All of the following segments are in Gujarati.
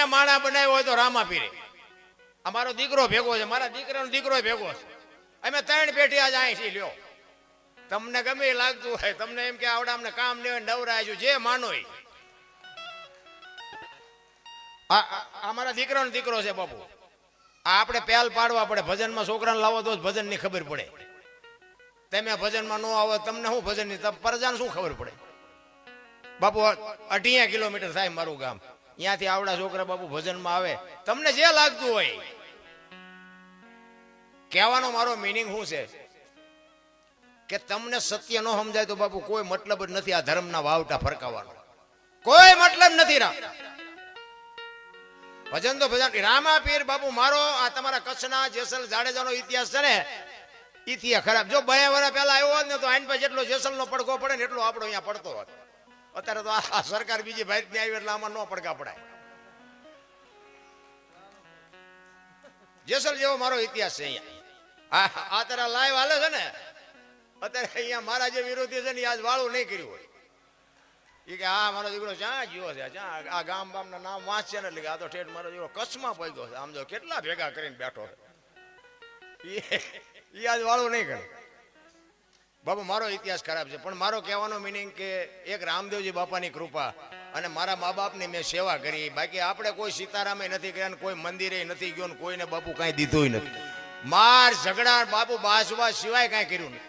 અહીંયા માણા બનાવ્યો હોય તો રામાપીરે અમારો દીકરો ભેગો છે, મારા દીકરાનો દીકરો ભેગો છે, અમે 3 પેઢી આજ અહીં છીએ. લ્યો તમને ગમે લાગતું હોય, તમને એમ કે આવડા અમને કામ નહીં નવરાય છું, જે માનો અમારા દીકરાનો દીકરો છે બાપુ. આપણે પહેલ પાડવા પડે. ભજનમાં છોકરાને લાવો તો જ ભજનની ખબર પડે. તમે ભજનમાં ન આવો તમને શું ભજનની પ્રજાને શું ખબર પડે? બાપુ 18 કિલોમીટર થાય મારું ગામ, ત્યાંથી આવડા છોકરા બાપુ ભજનમાં આવે. તમને જે લાગતું હોય, કહેવાનો મારો મિનિંગ શું છે કે તમને સત્ય ન સમજાય તો બાપુ કોઈ મતલબ જ નથી આ ધર્મના વાવટા ફરકાવવાનો, કોઈ મતલબ નથી. ભજન તો ભજન. રામાપીર બાપુ મારો આ તમારા કચ્છના જેસલ જાડેજાનો ઇતિહાસ છે ને, ઇતિહાસ ખરાબ. જો 2 વર્ષ પહેલા આવ્યો હોત ને તો આઈન પર જેટલો જેસલનો પડઘો પડે ને એટલો આપણો અહીંયા પડતો હોત. અત્યારે તો આ સરકાર બીજી ભાઈ આવી એટલે આમાં ન પડઘા પડાય. જેસલ જેવો મારો ઇતિહાસ છે અહીંયા. આ તારા લાઈવ હાલે છે ને અત્યારે અહીંયા મારા જે વિરોધી છે ને આજ વાળું નહીં કર્યું હોય એ કે હા મારો દીકરો ક્યાં જીવો છે, ક્યાં આ ગામ બામના નામ વાંચશે ને એટલે આ તો ઠેઠ મારો દીકરો કચ્છમાં પગ્યો છે. આમ જો કેટલા ભેગા કરીને બેઠો છે, એ આજ વાળું નહીં કરે. બાબુ મારો ઇતિહાસ ખરાબ છે, પણ મારો કહેવાનો મિનિંગ કે એક રામદેવજી બાપાની કૃપા અને મારા મા બાપની મેં સેવા કરી. બાકી આપણે કોઈ સીતારામે નથી કર્યા ને કોઈ મંદિરે નથી ગયો ને કોઈને બાપુ કાંઈ દીધું નથી. માર ઝઘડા બાપુ બાસવા સિવાય કાંઈ કર્યું નહીં.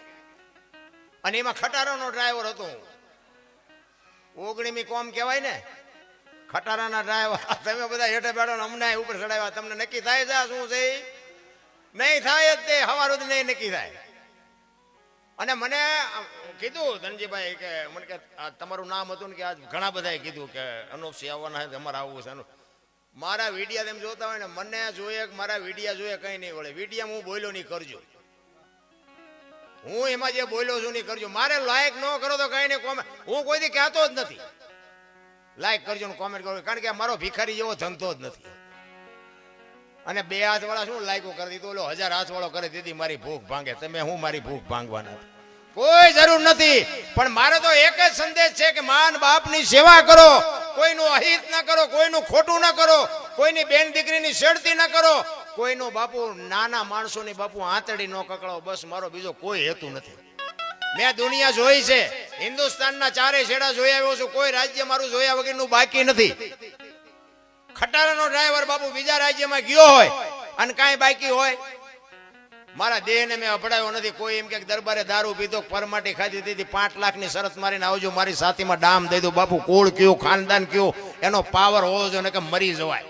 અને એમાં ખટારાનો ડ્રાઈવર હતો હું. 19મી કોમ કહેવાય ને, ખટારાના ડ્રાઈવર. તમે બધા હેઠે બેઠો ને અમને ઉપર ચડાવ્યા. તમને નક્કી થાય છે શું છે? નહીં થાય જ તે હવાર સુધી નહીં નક્કી થાય. અને મને કીધું ધનજીભાઈ કે મને કે તમારું નામ હતું ને કે આજ ઘણા બધાએ કીધું કે અનુપસિંહ આવવાના છે, અમારે આવવું છે. મારા વિડીયા તેમ જોતા હોય ને મને જોઈએ મારા વિડીયા જોઈએ કંઈ નહીં વળે. વિડીયા હું બોલ્યો નહીં કરજો, હું એમાં જે બોલ્યો છું નહીં કરજો. મારે લાઈક ન કરો તો કઈ નહીં, કોમેન્ટ હું કોઈથી કહેતો જ નથી લાઈક કરજો ને કોમેન્ટ કરો, કારણ કે મારો ભિખારી જેવો ધંધો જ નથી. અને 2 હાથ વાળા શું લાઈકો કરી દીધું, ઓલો 1000 હાથ વાળો કરી દીધી મારી ભૂખ ભાંગે. તમે હું મારી ભૂખ ભાંગવાના? કોઈ જરૂર નથી. પણ મારે તો એક જ સંદેશ છે કે માન બાપની સેવા કરો, કોઈનું અહિત ના કરો, કોઈનું ખોટું ના કરો, કોઈની બેન દીકરીની છેડતી ના કરો, કોઈનો બાપુ નાના માણસોની બાપુ આંતડી ન કકળો. બસ મારો બીજો કોઈ હેતુ નથી. મેં દુનિયા જોઈ છે, હિન્દુસ્તાનના 4 છેડા જોઈ આવ્યો છું, કોઈ રાજ્ય મારું જોયા વગરનું બાકી નથી. ખટારાનો ડ્રાઈવર બાપુ બીજા રાજ્યમાં ગયો હોય અને કાંઈ બાકી હોય, મારા દેહને મેં અભડાયો નથી. કોઈ એમ કે દરબારે દારૂ પીધો, પરમાટી ખાધી દીધી, 5 લાખની શરત મારીને આવજો, મારી સાથીમાં ડામ દઈ દો. બાપુ કુળ કયું, ખાનદાન કયું, એનો પાવર હોવો જોઈએ કે મરી જવાય.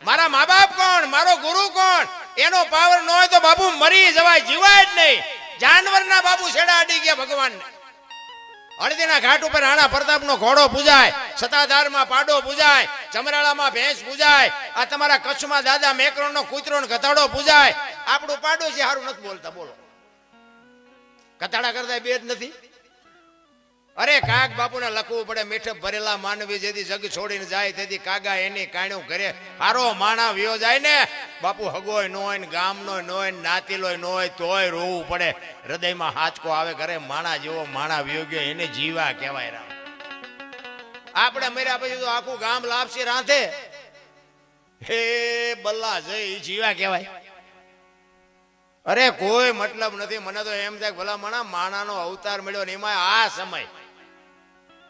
મારા મા બાપ કોણ, મારો ગુરુ કોણ, એનો પાવર ન હોય તો બાપુ મરી જવાય, જીવાય જ નહીં. જાનવરના બાપુ છેડા અડી ગયા ભગવાનને. હળદીના ઘાટ ઉપર રાણા પ્રતાપનો ઘોડો પૂજાય, સતાધારમાં પાડો પૂજાય, ચમરાળામાં ભેંસ પૂજાય, આ તમારા કચ્છમાં દાદા મેકરણનો કૂતરો ને ગધાડો પૂજાય. આપણું પાડોશી હારું નથી બોલતા, બોલો કથાડા કરતા બે જ નથી. અરે કાગ બાપુને લખવું પડે, મીઠપ ભરેલા માનવી જેથી જગ છોડીને જાય તેથી કાગા એની કાણ્યું ઘરે હારો માણા વ્યો જાય ને. બાપુ હગોય ન હોય ને ગામનો ન હોય ને નાતીલોય ન હોય તોય રોવું પડે. હૃદયમાં હાચકો આવે ઘરે માણા જેવો માણા વ્યો ગયો એને જીવા કહેવાય. રામ આપણે મર્યા પછી તો આખું ગામ લાપસી રાંધે, હે બલ્લા જઈ જીવા કહેવાય. અરે કોઈ મતલબ નથી. મને તો એમ થાય ભલા માણાનો અવતાર મળ્યો ને એમાં આ સમય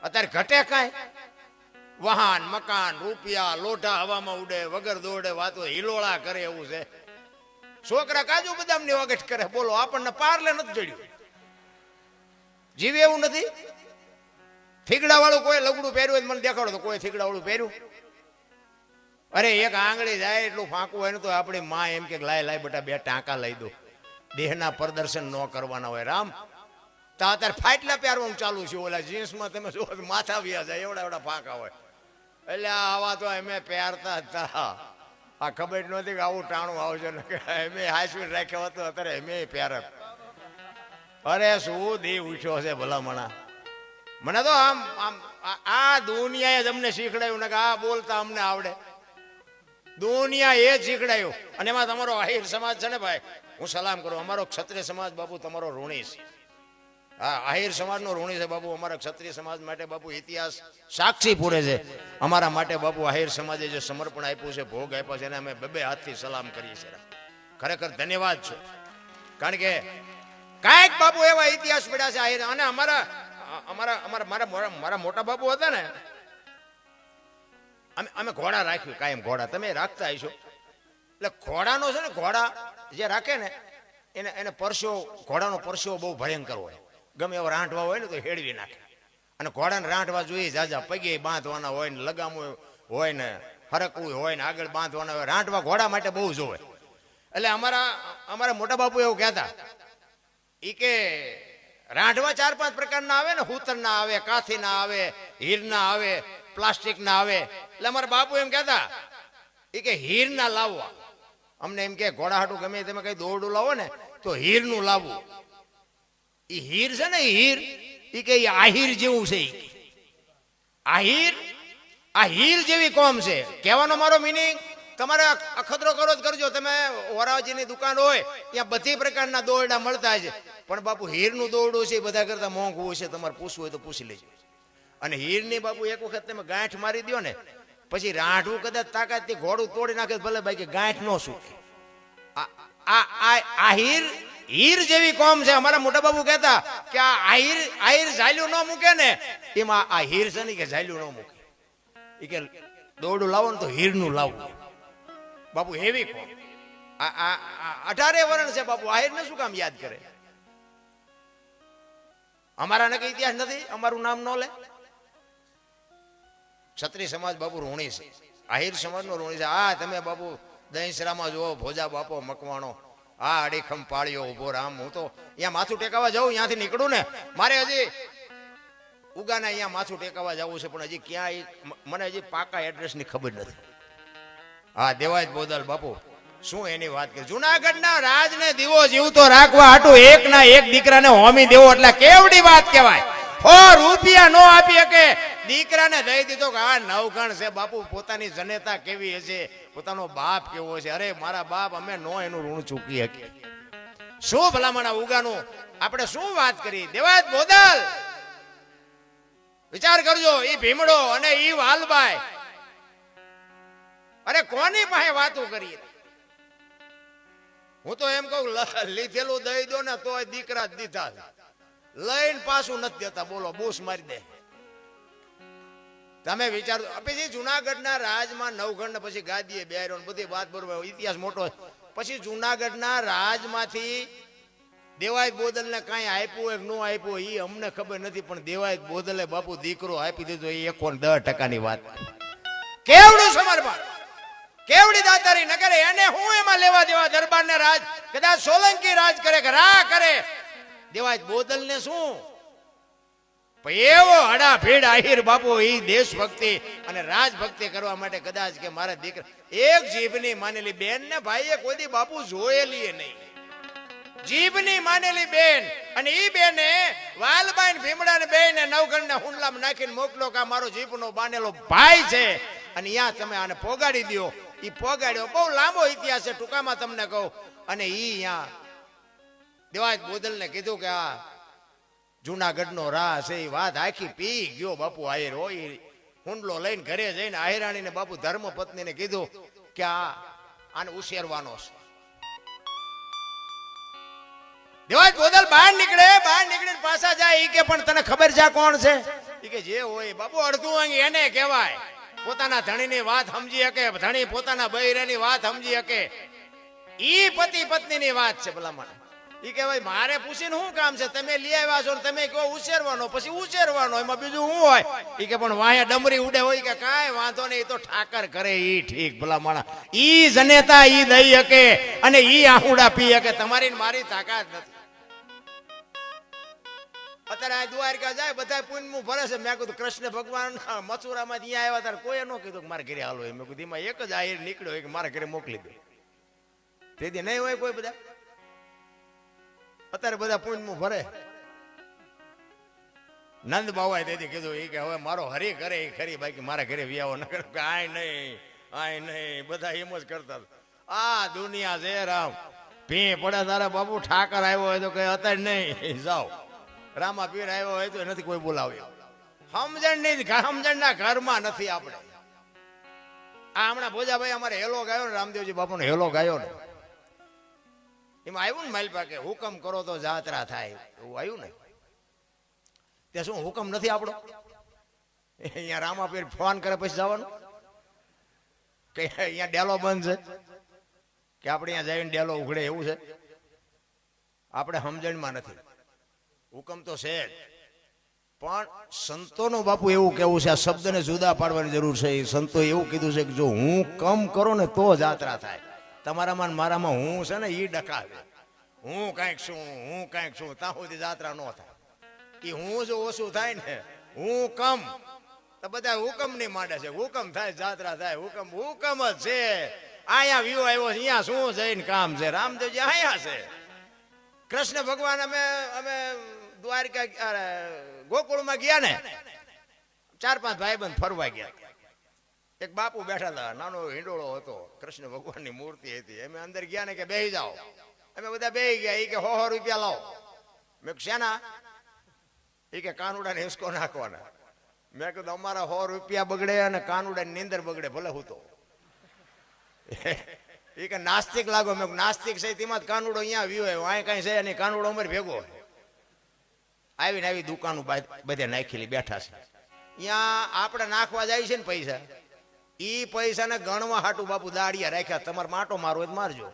અત્યારે ઘટે કાંઈ? વાહન મકાન રૂપિયા લોઢા હવામાં ઉડે, વગર દોડે વાતો હિલોળા કરે એવું છે. છોકરા કાજુ બદામની વગટ કરે, બોલો આપણને પારલે નથી ચડ્યું. જીવે એવું નથી. થીગડા વાળું કોઈ લગડું પહેર્યું મને દેખાડો તો કોઈ થીગડા વાળું પહેર્યું? અરે એક આંગળી જાય એટલું ફાંકવું હોય ને તો આપણી માં એમ કે લાય લાય બેટા 2 ટાંકા લઈ દો. દેહના પ્રદર્શન ન કરવાના હોય. રામ તો અત્યારે ફાટલા પહેરવાનું ચાલુ છે. ઓલા જીન્સમાં તમે જો માથા વ્યા જાય એવડા એવડા ફાંકા હોય. એટલે આવા તો અમે પહેરતા હતા. આ ખબર નહોતી કે આવું ટાણું આવશે ને અમે હાઈસ્પીડ રાખ્યો હતો. અત્યારે અમે પહેરત. અરે શું દેવ ઉઠ્યો છે ભલામણા. મને તો આમ આમ આ દુનિયાએ જ અમને શીખડાયું ને કે આ બોલતા અમને આવડે. દુનિયા એ જ શીખડાયું. અને એમાં તમારો આહિર સમાજ છે ને ભાઈ, હું સલામ કરું. અમારો ક્ષત્રિય સમાજ બાપુ તમારો ઋણી છે. હા, આહિર સમાજનો ઋણી છે બાપુ. અમારા ક્ષત્રિય સમાજ માટે બાપુ ઇતિહાસ સાક્ષી પૂરે છે. અમારા માટે બાપુ આહિર સમાજે જે સમર્પણ આપ્યું છે, ભોગ આપ્યો છે, એને અમે બે હાથથી સલામ કરીએ છીએ. ખરેખર ધન્યવાદ છે. કારણ કે કાંઈક બાપુ એવા ઇતિહાસ પડ્યા છે આહિર. અને મારા મોટા બાપુ હતા ને, અમે ઘોડા રાખ્યું કાયમ. ઘોડા તમે રાખતા હશો. એટલે ઘોડાનો છે ને, ઘોડા જે રાખે ને એને પરસો, ઘોડાનો પરસો બહુ ભયંકર હોય. ગમે એવો રાંઠવા હોય ને તો હેડવી નાખે. અને ઘોડાને રાંઠવા જોઈએ જાજા, પગે બાંધવાના હોય ને, લગામું હોય ને, હરકવું હોય ને, આગળ બાંધવાના હોય. રાંઠવા ઘોડા માટે બહુ જોવે. એટલે અમારા મોટા બાપુ એવું કહેતા ઈ કે રાંઠવા 4-5 પ્રકારના આવે ને, હૂતરના આવે, કાથીના આવે, હીરના આવે, પ્લાસ્ટિકના આવે. એટલે અમારા બાપુ એમ કહેતા ઈ કે હીરના લાવવા. અમને એમ કે ઘોડા હાટું ગમે તમે કઈ દોરડું લાવો ને તો હીરનું લાવવું. ઈ હીર છે ને, હીર ઈ કે આહિર જેવું છે. આહિર આ હીર જેવી કોમ છે. કહેવાનો મારો મિનિંગ, તમારે અખતરો કરો જ કરજો. તમે વરાજીની દુકાન હોય ત્યાં બધી પ્રકારના દોરડા મળતા છે, પણ બાપુ હીરનું દોરડું છે બધા કરતા મોંઘું છે. તમારે પૂછવું હોય તો પૂછી લેજો. અને હીરની બાપુ એક વખત તમે ગાંઠ મારી દો ને, પછી રાંઠવું કદાચ તાકાતથી ઘોડું તોડી નાખે ભલે ભાઈ, કે ગાંઠ નો સુકે. આ હીર જેવી કોમ છે. અમારા મોટા બાબુ કહેતા કે આ આહિર ઝાલ્યું ન મૂકે ને, એમાં આ હીર છે ને કે ઝાલ્યું ન મૂકે. એ કે દોરડું લાવો ને તો હીરનું લાવવું. બાપુ હેવી કોમ. આ 18 વર્ણ છે બાપુ. આહિરને શું કામ યાદ કરે? અમારા ને કઈ ઇતિહાસ નથી, અમારું નામ ન લે. ક્ષત્રિય સમાજ બાપુ ઋણી છે, આહિર સમાજનો ઋણી છે. આ તમે બાપુ દહીંસરામાં જુઓ, ભોજા બાપો મકવાણો, આ અડીખમ પાળ્યો ઉભો રામ. હું તો અહીંયા માથું ટેકાવા જાઉં, ત્યાંથી નીકળું ને મારે હજી ઉગાને અહીંયા માથું ટેકાવા જવું છે, પણ હજી ક્યાંય મને હજી પાકા એડ્રેસની ખબર નથી. હા, દેવાય બોદલ બાપુ શું એની વાત કરી. જુનાગઢના રાજને દીવો જીવતો રાખવા હાટું એક ના એક દીકરાને હોમી દેવો એટલે કેવડી વાત કહેવાય. રૂપિયા નો આપી શકે, દીકરાને દઈ દીધો કે આ નવગણ છે બાપુ. પોતાની જનેતા કેવી હશે, પોતાનો બાપ કેવો છે. અરે મારા બાપ, અમે નો એનું ઋણ ચૂકી શકીએ. શું ભલામણા ઉગાનું આપણે શું વાત કરી. દેવાય બોદલ વિચાર કરજો. ઈ ભીમડો અને ઈ વાલભાઈ, અરે કોની પાસે વાતો કરીએ. હું તો એમ કહું લીધેલું દઈ દો ને તો દીકરા જ દીધા, લઈને પાછું નથી દેતા. બોલો, બૂસ મારી દે. તમે વિચારો. પછી જુનાગઢના રાજમાં નવગણ ને પછી ગાદીએ બેહાર્યો, બધી વાત બરોબર, ઇતિહાસ મોટો. પછી જુનાગઢના રાજમાંથી દેવાય બોદલ ને કાંઈ આપ્યું હોય ન આપ્યું એ અમને ખબર નથી, પણ દેવાય બોદલે બાપુ દીકરો આપી દીધો એ 110% વાત. કેવડું સમર્પણ, કેવડી દાતારી ન કરે. એને હું એમાં લેવા દેવા દરબારને રાજ, કદાચ સોલંકી રાજ કરે કે રા કરે, દેવાય બોદલ ને શું? એવો હડા ભીડ આહિર બાપુ. એ દેશભક્તિ અને રાજભક્તિ કરવા માટે કદાચ કે મારા દીકરા એક જીભની માનેલી બેન ને ભાઈએ કોઈ દી બાપુ જોયેલી નહીં. જીભની માનેલી બેન, અને ઈ બેને વાલબાઈ ભીમડા ને બેન નવગણ ને હુંડલામાં નાખીને મોકલો કે મારો જીભનો બાનેલો ભાઈ છે, અને અહીંયા તમે આને પોગાડી દો. ઈ પોગાડ્યો. બહુ લાંબો ઇતિહાસ છે, ટૂંકામાં તમને કહું. અને ઈ અહીંયા દેવાય બોદલ ને કીધું કે આ જુનાગઢનો રાહ છે, એ વાત આખી પી ગયો બાપુ આહિર. હોય હુંડલો લઈને ઘરે જઈને આહિરાણીને બાપુ ધર્મ પત્નીને કીધું કે આને ઉછેરવાનો છે. દેવાય બોદલ બહાર નીકળીને પાછા જાય. ઈ કે પણ તને ખબર છે કોણ છે? ઈ કે જે હોય બાપુ અડધું અંગ એને કહેવાય. પોતાના ધણીની વાત સમજી શકે, ધણી પોતાના બૈરાની વાત સમજી શકે. ઈ પતિ પત્નીની વાત છે ભલામણ. ઈ કે ભાઈ મારે પૂછીને શું કામ છે? તમે લઈ આવ્યા છો, તમે કહો ઉછેરવાનો, પછી ઉછેરવાનો, એમાં બીજું શું હોય? ઈ કે પણ વાયા ડમરી ઉડે હોય કે કાંઈ વાંધો નહીં, એ તો ઠાકર કરે. ઈ ઠીક ભલામણ. ઈ જનેતા ઈ દઈ શકે અને ઈ આહુડા પી શકે. તમારી મારી તાકાત નથી. અત્યારે દ્વારકા જાય બધા પુણ્યનું ભરે છે. મેં કીધું કૃષ્ણ ભગવાન મથુરામાં ત્યાં આવ્યા ત્યારે કોઈ ન કીધું કે મારા ઘરે હાલો. મેં કીધું એમાં એક જ આહિર નીકળ્યો હોય કે મારા ઘરે મોકલી દે. તેથી નહીં હોય કોઈ. બધા અત્યારે બધા પુણ્યનું ભરે. નંદ બાવાએ તેથી કીધું એ કે હવે મારો હરી કરે એ ખરી, બાકી મારા ઘરે વ્યાવો ન કરે. આય નહીં બધા એમ જ કરતા. આ દુનિયા છે રામ. ભી પડે તારા બાપુ ઠાકર આવ્યો હોય તો કઈ અત્યારે નહીં જાઓ. રામા પીર આવ્યો હોય તો નથી કોઈ બોલાવ્યો. સમજણના ઘરમાં નથી આપણે. આ હમણાં ભોજાભાઈ અમારે હેલો ગાયો ને, રામદેવજી બાપુનો હેલો ગાયો ને, એમાં આવ્યું ને માઇલ પાકે હુકમ કરો તો જાત્રા થાય, એવું આવ્યું ને. ત્યાં શું હુકમ નથી આપણો? અહીંયા રામા પીર ફોન કરે પછી જવાનું કે અહીંયા ડેલો બંધ છે કે આપણે અહીંયા જઈને ડેલો ઉઘડે, એવું છે? આપણે સમજણમાં નથી. હુકમ તો છે જ, પણ સંતોનો બાપુ એવું કેવું છે, આ શબ્દને જુદા પાડવાની જરૂર છે. સંતો એવું કીધું છે કે જો હું કમ કરો ને તો જાત્રા થાય. તમારામાં મારામાં હું છે ને એ ડકાવે, હું કાંઈક છું ત્યાં સુધી જાત્રા ન થાય. એ હું જો ઓછું થાય ને, હું કમ તો બધા હુકમ નહીં માંડે છે. હુકમ થાય જાત્રા થાય, હુકમ જ છે. અહીંયા વ્યૂ આવ્યો છે, અહીંયા શું જઈને કામ છે? રામદેવજી અહીંયા છે. કૃષ્ણ ભગવાન અમે દ્વારકા ગોકુળમાં ગયા ને, 4-5 ભાઈબંધ ફરવા ગયા. એક બાપુ બેઠા હતા, નાનો હિંડોળો હતો, કૃષ્ણ ભગવાનની મૂર્તિ હતી. અમે અંદર ગયા ને કે બેસી જાઓ. અમે બધા બેસી ગયા. એ કે 100 રૂપિયા લાવો. મેં શેના? એ કે કાનુડાને હિસકો નાખવાના. મેં કીધું અમારા 100 રૂપિયા બગડે અને કાનુડાની નીંદર બગડે, ભલે હું તો. એ કે નાસ્તિક લાગો. મેં નાસ્તિક છે તેમાં કાનુડો અહીંયા આવ્યો હોય, અહીં કઈ છે અને કાનુડો અમારે ભેગો હોય. આવીને આવી દુકાનો બધે નાખેલી બેઠા છે. અહીંયા આપણે નાખવા જાય છે ને પૈસા, એ પૈસાને ગણવા હાટું બાપુ દાડિયા રાખ્યા. તમારે માટો મારો હોય તો મારજો,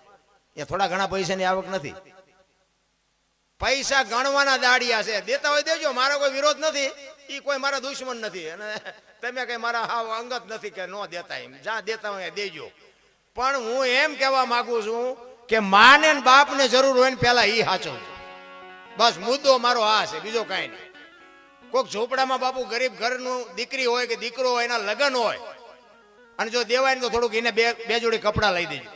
એ થોડા ઘણા પૈસાની આવક નથી. પૈસા ગણવાના દાડિયા છે. દેતા હોય દેજો, મારો કોઈ વિરોધ નથી. એ કોઈ મારા દુશ્મન નથી અને તમે કઈ મારા હાવ અંગત નથી કે ન દેતા. એમ જ્યાં દેતા હોય દેજો. પણ હું એમ કહેવા માંગુ છું કે માને ને બાપને જરૂર હોય ને પેલા એ સાચવજો. બસ મુદ્દો મારો આ છે, બીજો કાંઈ નહીં. કોઈક ઝોપડામાં બાપુ ગરીબ ઘરનું દીકરી હોય કે દીકરો હોય, એના લગ્ન હોય અને જો દેવાય ને તો થોડુંક એને બે જોડી કપડાં લઈ દેજો.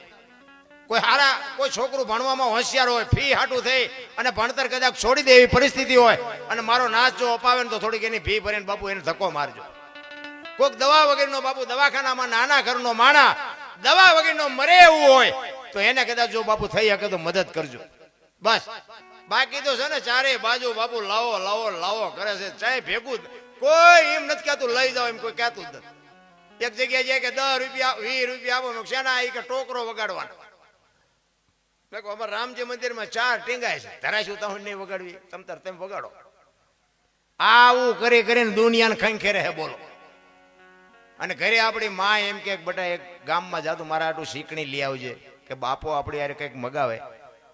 કોઈ છોકરું ભણવામાં હોશિયાર હોય, ફી હાટું થઈ અને ભણતર કદાચ છોડી દે એવી પરિસ્થિતિ હોય અને મારો નાચ જો અપાવે ને તો થોડીક એની ફી ભરીને બાપુ એને ધક્કો મારજો. કોઈક દવા વગરનો બાપુ દવાખાનામાં નાના ઘરનો માણા દવા વગરનો મરે એવું હોય તો એને કદાચ જો બાપુ થઈ શકે તો મદદ કરજો. બસ બાકી તો છે ને ચારે બાજુ બાપુ લાવો લાવો લાવો કરે છે. ચાહે ભેગું કોઈ એમ નથી કહેતું લઈ જાઓ, એમ કોઈ કહેતું જ નથી. એક જગ્યાએ જાય કે 10 રૂપિયા 20 રૂપિયા આપો, શેના? કે ટોકરો વગાડવાનો. અમારા રામજી મંદિરમાં 4 ટીંગાય છે, ધરાશું તો નહીં વગાડવી, તમે વગાડો. આવું કરી કરીને દુનિયાને ખંખેરે હે, બોલો. અને ઘરે આપણી માં એમ કે બટા એક ગામમાં જાતું મારા આટલું શીકણી લઈ આવજે, કે બાપો આપણી યાર કંઈક મગાવે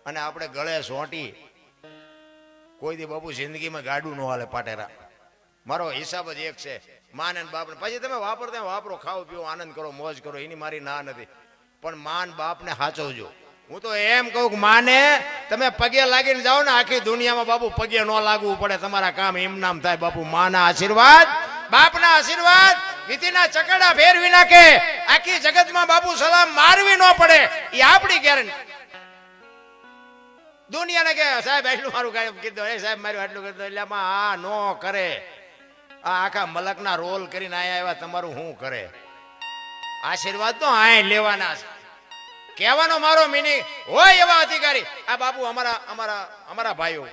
અને આપણે ગળે સોંટી. કોઈ દી બાપુ જિંદગીમાં ગાડું ન હાલે પાટેરા. મારો હિસાબ જ એક છે, માન અને બાપને. પછી તમે વાપરતા વાપરો, ખાઓ પીઓ, આનંદ કરો, મોજ કરો, એની મારી ના નથી. પણ માન બાપને સાચવજો. હું તો એમ કહું કે માને તમે પગે લાગીને જાઓ ને, આખી દુનિયામાં બાપુ પગે ન લાગવું પડે, તમારા કામ એમ નામ થાય. બાપુ માના આશીર્વાદ, બાપના આશીર્વાદ વિધિના ચકડા ફેરવી નાખે. આખી જગતમાં બાપુ સલામ મારવી ન પડે, એ આપણી ગેરંટી. દુનિયાને કે સાહેબ આટલું મારું કીધું, એ સાહેબ મારું આટલું કીધું, એટલે આ નો કરે. આ આખા મલકના રોલ કરીને આયા એવા તમારું શું કરે? આશીર્વાદ તો આ લેવાના છે. કહેવાનો મારો મિનિંગ હોય એવા અધિકારી આ બાપુ અમારા ભાઈઓ.